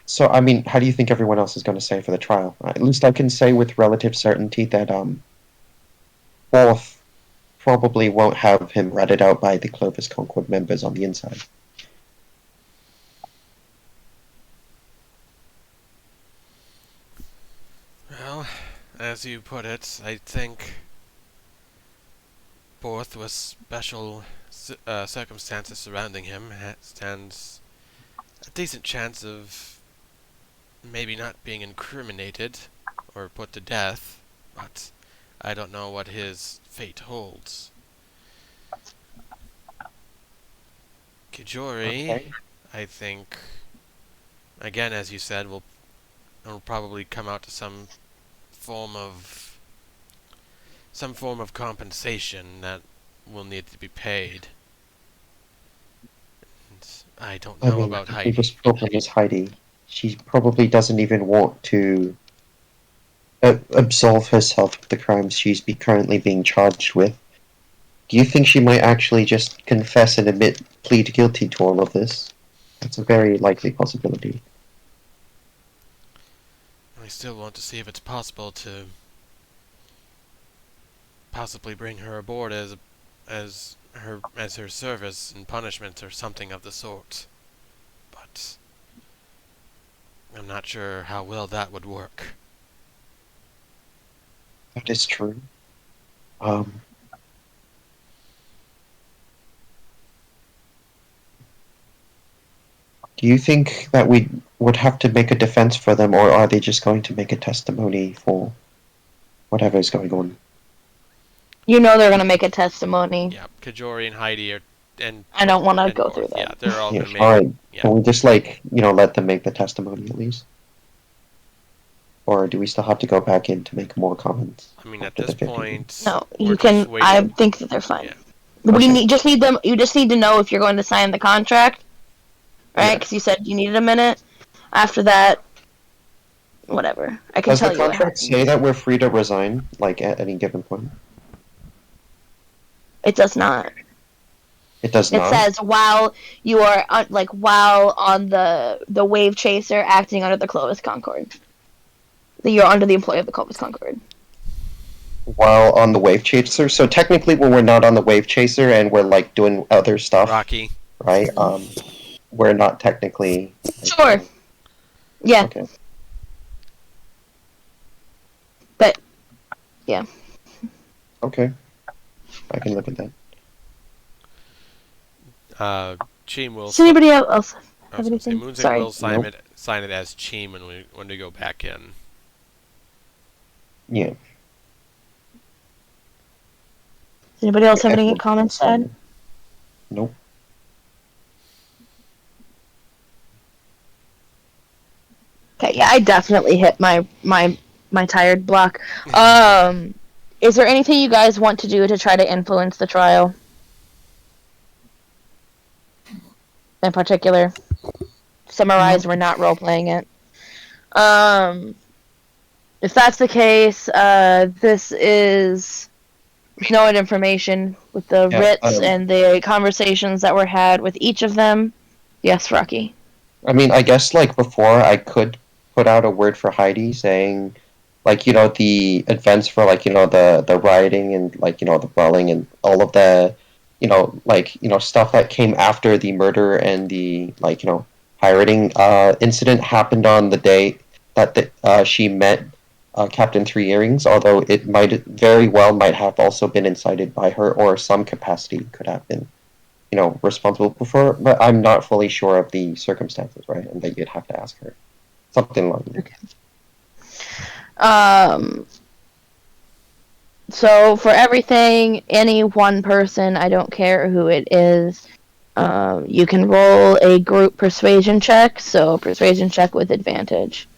So, I mean, how do you think everyone else is going to say for the trial? At least I can say with relative certainty that Borth probably won't have him ratted out by the Clovis Concord members on the inside. Well, as you put it, I think Borth, with special circumstances surrounding him, stands a decent chance of maybe not being incriminated or put to death, but I don't know what his fate holds. Kijori, Okay. I think, again, as you said, will probably come out to some form of compensation that will need to be paid. And I don't know about The Heidi. biggest problem is Heidi. She probably doesn't even want to absolve herself of the crimes she's currently being charged with. Do you think she might actually just confess and plead guilty to all of this? That's a very likely possibility. I still want to see if it's possible to possibly bring her aboard as her service and punishment or something of the sort. But I'm not sure how well that would work. That is true. Do you think that we would have to make a defense for them, or are they just going to make a testimony for whatever is going on? You know they're gonna make a testimony. Yeah, Kajori and Heidi are, and I don't want to and go through Gorth. Yeah, that. they're all Yeah, gonna make. all right. Yeah. Can we just let them make the testimony at least? Or do we still have to go back in to make more comments? I mean, at after this the 15? point, No, we're you just can. I waiting. think that they're fine. Yeah. What do you Okay. need? Just need them. You just need to know if you're going to sign the contract, right? Yeah. Because you said you needed a minute. After that, whatever. I can Does tell the you what contract happens. say that we're free to resign, like at any given point? It does not. It does It not. says while you are while on the Wavechaser acting under the Clovis Concord. That you're under the employ of the Clovis Concord. While on the Wavechaser, so technically, when we're not on the Wavechaser and we're like doing other stuff, Rocky. right? We're not technically. Sure. Yeah. Okay. But yeah. Okay. I can live with that. Cheem will. Does anybody else I have was gonna say, anything? Moonsick Sorry. will sign Nope. it as Cheem when we go back in. Yeah. Does anybody else have any Everyone- comments to add? Nope. Okay, yeah, I definitely hit my tired block. Is there anything you guys want to do to try to influence the trial? In particular, summarize. We're not role playing it. If that's the case, this is known information with the Yeah, writs and the conversations that were had with each of them. Yes, Rocky. I mean, I guess like before, I could put out a word for Heidi saying, like, the events for the rioting and the brawling and all of the stuff that came after the murder and the pirating incident happened on the day that she met Captain Three Earrings. Although it might have also been incited by her, or some capacity could have been responsible for, but I'm not fully sure of the circumstances, right? And that you'd have to ask her. Something like that. Okay. So for everything, any one person, I don't care who it is, you can roll a group persuasion check, so persuasion check with advantage.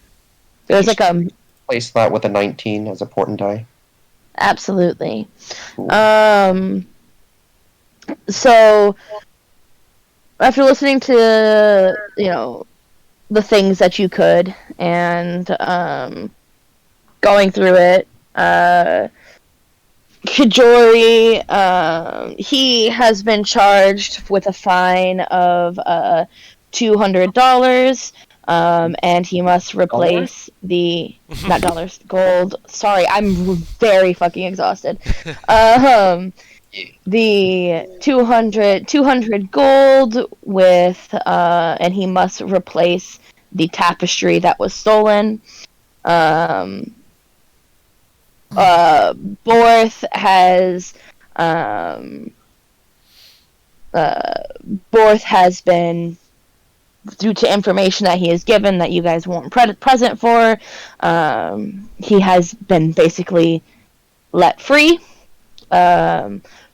There's like a... Place that with a 19 as a portent die. Absolutely. Cool. So, after listening to, the things that you could, and going through it, Kajori, he has been charged with a fine of $200, and he must replace not dollars, gold. Sorry, I'm very fucking exhausted. The 200 gold with, and he must replace the tapestry that was stolen. Borth has been, due to information that he has given that you guys weren't present for, he has been basically let free,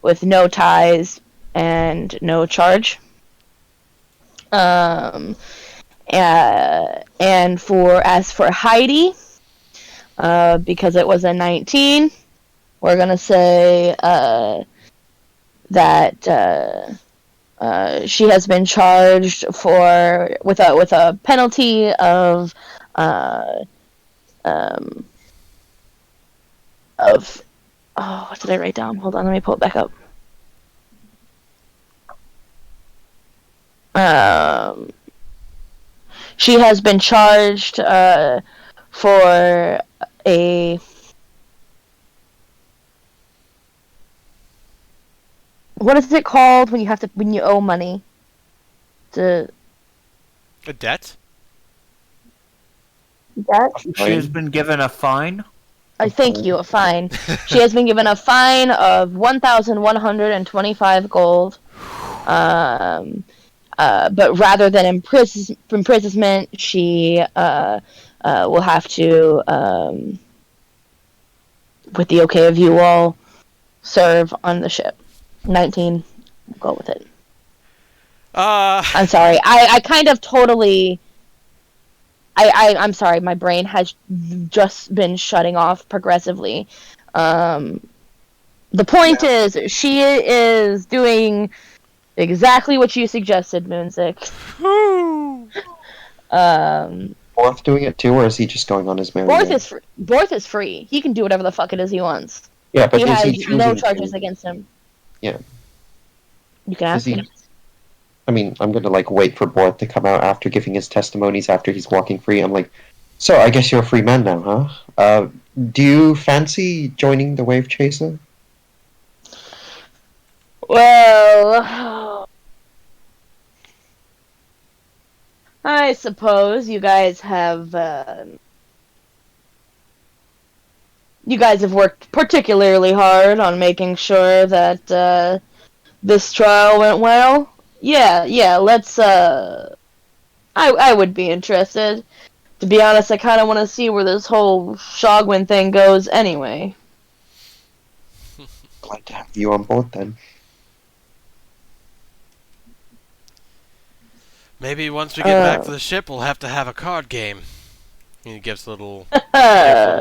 with no ties and no charge. And as for Heidi, because it was a 19, we're gonna say that she has been charged with a penalty of what did I write down? Hold on, let me pull it back up. She has been charged for a... What is it called when you owe money? A debt? She has been given a fine. I thank you, a fine. She has been given a fine of 1,125 gold. But rather than imprisonment, she will have to, with the okay of you all, serve on the ship. 19. Go with it. Uh, I'm sorry. I kind of totally. I'm sorry. My brain has just been shutting off progressively. The point is, she is doing exactly what you suggested, Moonsick. Borth doing it too, or is he just going on his merry way? Borth is free. He can do whatever the fuck it is he wants. Yeah, but He is has he choosing no charges to? against him. Yeah. You can ask Is he- him. I mean, I'm gonna like wait for Borth to come out after giving his testimonies after he's walking free. I'm like, so I guess you're a free man now, huh? Do you fancy joining the Wavechaser? Well, I suppose you guys have worked particularly hard on making sure that this trial went well. Yeah, let's I would be interested. To be honest, I kind of want to see where this whole Shogwin thing goes anyway. Glad to have you on board then. maybe once we get back to the ship, we'll have to have a card game. He gives a little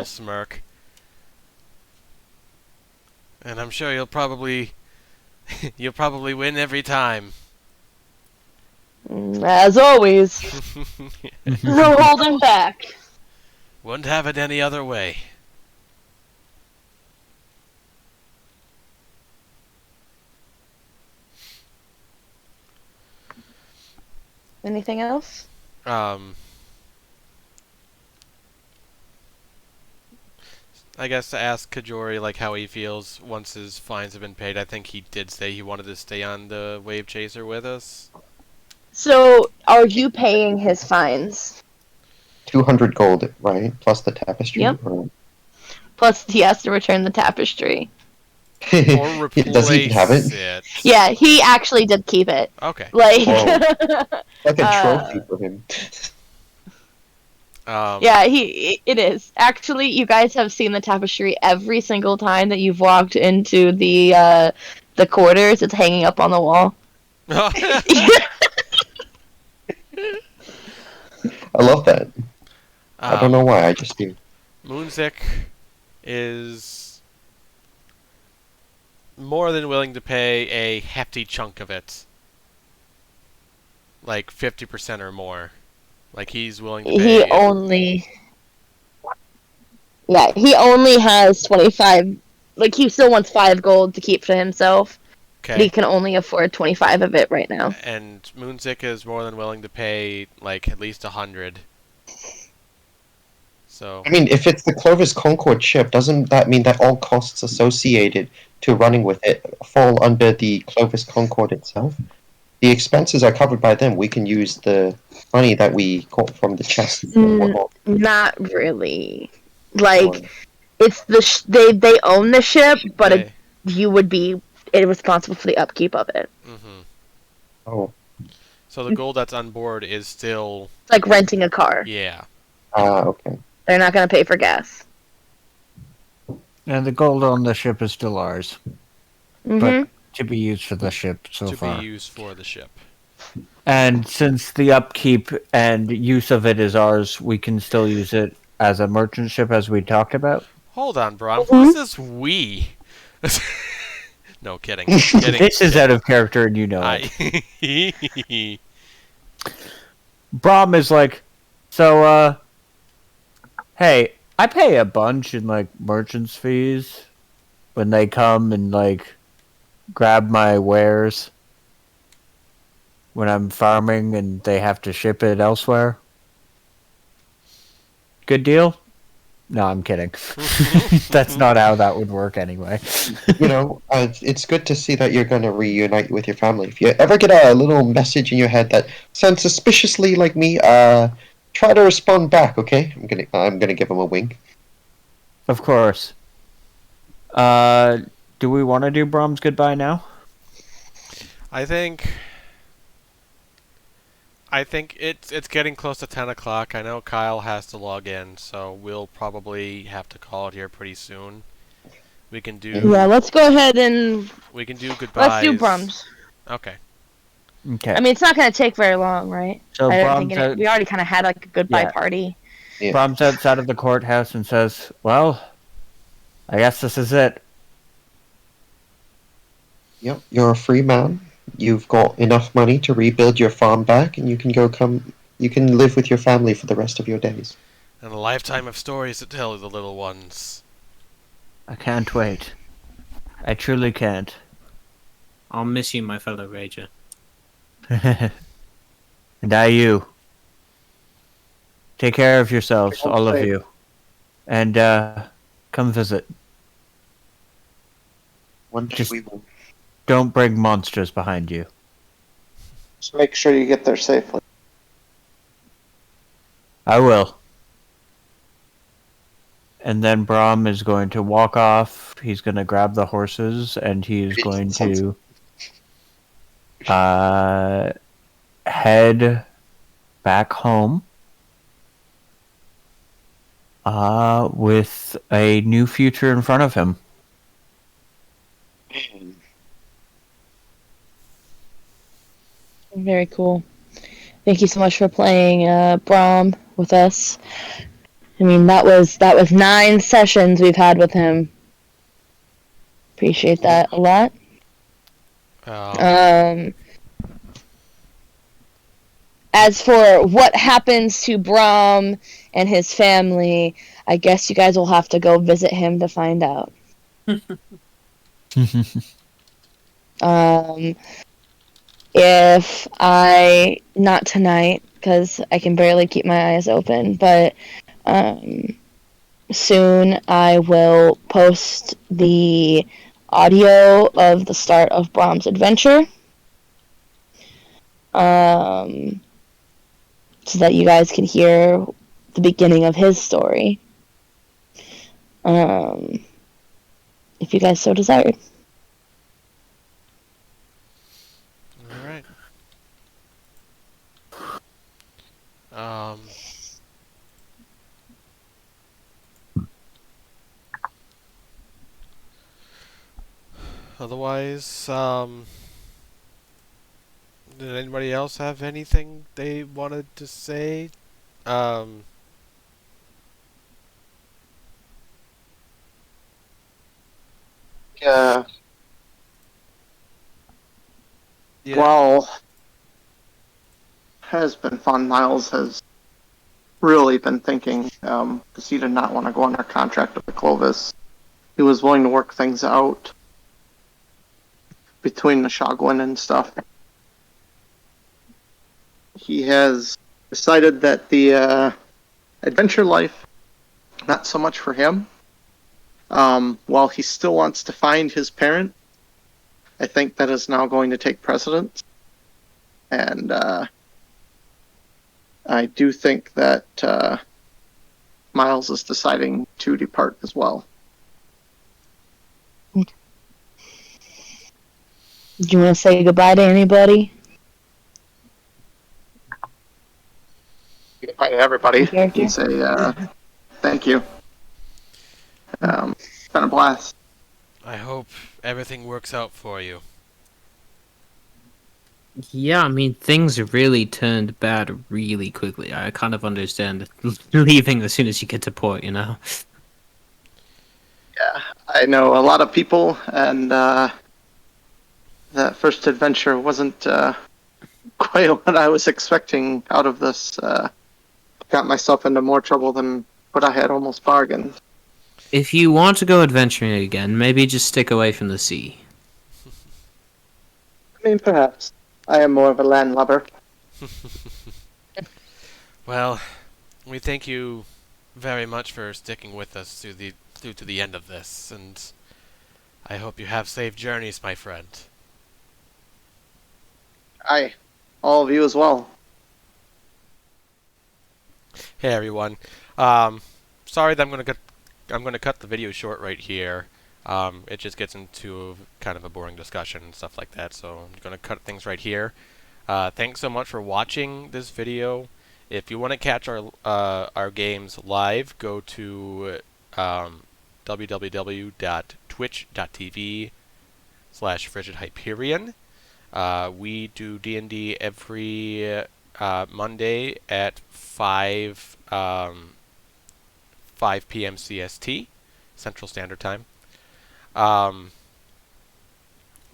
smirk. And I'm sure you'll probably win every time. As always, no holding back. Wouldn't have it any other way. Anything else? I guess to ask Kajori like how he feels once his fines have been paid. I think he did say he wanted to stay on the Wavechaser with us. So, are you paying his fines? 200 gold, right? Plus the tapestry. Yep. Or... Plus, he has to return the tapestry. Or replace Does he have it? Yeah, he actually did keep it. Okay. Like, Like a trophy for him. yeah, it is. Actually, you guys have seen the tapestry every single time that you've walked into the quarters. It's hanging up on the wall. I love that. I don't know why, I just do. Moonsick is more than willing to pay a hefty chunk of it. Like 50% or more. Like he's willing to pay. He only has 25. Like, he still wants 5 gold to keep for himself. Okay. But he can only afford 25 of it right now. And Moonsick is more than willing to pay like at least 100. So I mean, if it's the Clovis Concord ship, doesn't that mean that all costs associated to running with it fall under the Clovis Concord itself? The expenses are covered by them. We can use the money that we caught from the chest. Not really. Like, it's they own the ship, but you would be responsible for the upkeep of it. Mm-hmm. Oh. So the gold that's on board is still... It's like renting a car. Yeah. Okay. They're not going to pay for gas. And the gold on the ship is still ours. Mm-hmm. But to be used for the ship so far. To be used for the ship. And since the upkeep and use of it is ours, we can still use it as a merchant ship as we talked about. Hold on, Brom. Who's this we? No, kidding. This is out of character and you know it. Brom is like, so, hey, I pay a bunch in, like, merchant's fees when they come and, like, grab my wares when I'm farming and they have to ship it elsewhere. Good deal? No, I'm kidding. That's not how that would work anyway. You know, it's good to see that you're going to reunite with your family. If you ever get a little message in your head that sounds suspiciously like me, try to respond back, okay? I'm gonna give him a wink. Of course. Do we want to do Brom's goodbye now? I think it's getting close to 10 o'clock. I know Kyle has to log in, so we'll probably have to call it here pretty soon. We can do Yeah, let's go ahead and goodbyes. let's do Brums. Okay. Okay. I mean, it's not going to take very long, right? So I don't Brahms, think we already kind of had like a goodbye yeah. party. Yeah. Brahms outside of the courthouse and says, "Well, I guess this is it." Yep, you're a free man. You've got enough money to rebuild your farm back, and you can you can live with your family for the rest of your days. And a lifetime of stories to tell to the little ones. I can't wait. I truly can't. I'll miss you, my fellow Rager. And you. Take care of yourselves, Don't all of say. you. And, come visit. One day Just- we will. Don't bring monsters behind you. Just make sure you get there safely. I will. And then Brahm is going to walk off. He's going to grab the horses, and he's going to head back home with a new future in front of him. Very cool. Thank you so much for playing Braum with us. I mean, that was 9 sessions we've had with him. Appreciate that a lot. As for what happens to Braum and his family, I guess you guys will have to go visit him to find out. If not tonight, because I can barely keep my eyes open, but soon I will post the audio of the start of Braum's adventure. So that you guys can hear the beginning of his story. If you guys so desired. Alright. Otherwise, did anybody else have anything they wanted to say? Yeah. Yeah. Well, has been fun. Miles has really been thinking, because he did not want to go under contract with the Clovis. He was willing to work things out between the Shogwin and stuff. He has decided that the adventure life, not so much for him. While he still wants to find his parent, I think that is now going to take precedence. And I do think that Miles is deciding to depart as well. Do you want to say goodbye to anybody? Goodbye to everybody. Character? And say thank you. It's been a blast. I hope everything works out for you. Yeah, I mean, things really turned bad really quickly. I kind of understand leaving as soon as you get to port, you know? Yeah, I know a lot of people, and that first adventure wasn't quite what I was expecting out of this. Got myself into more trouble than what I had almost bargained. If you want to go adventuring again, maybe just stick away from the sea. I mean, perhaps. I am more of a land lover. Well, we thank you very much for sticking with us through to the end of this, and I hope you have safe journeys, my friend. Aye, all of you as well. Hey everyone. Sorry that I'm gonna cut the video short right here. It just gets into kind of a boring discussion and stuff like that, so I'm gonna cut things right here. Thanks so much for watching this video. If you want to catch our games live, go to www.twitch.tv twitch.tv/FrigidHyperion. We do D&D every Monday at 5 p.m. CST, Central Standard Time.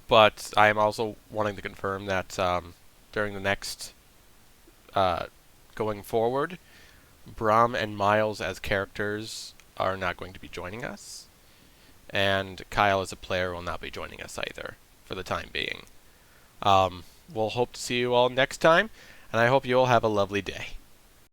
But I am also wanting to confirm that during the next going forward, Brahm and Miles as characters are not going to be joining us, and Kyle as a player will not be joining us either for the time being. We'll hope to see you all next time, and I hope you all have a lovely day.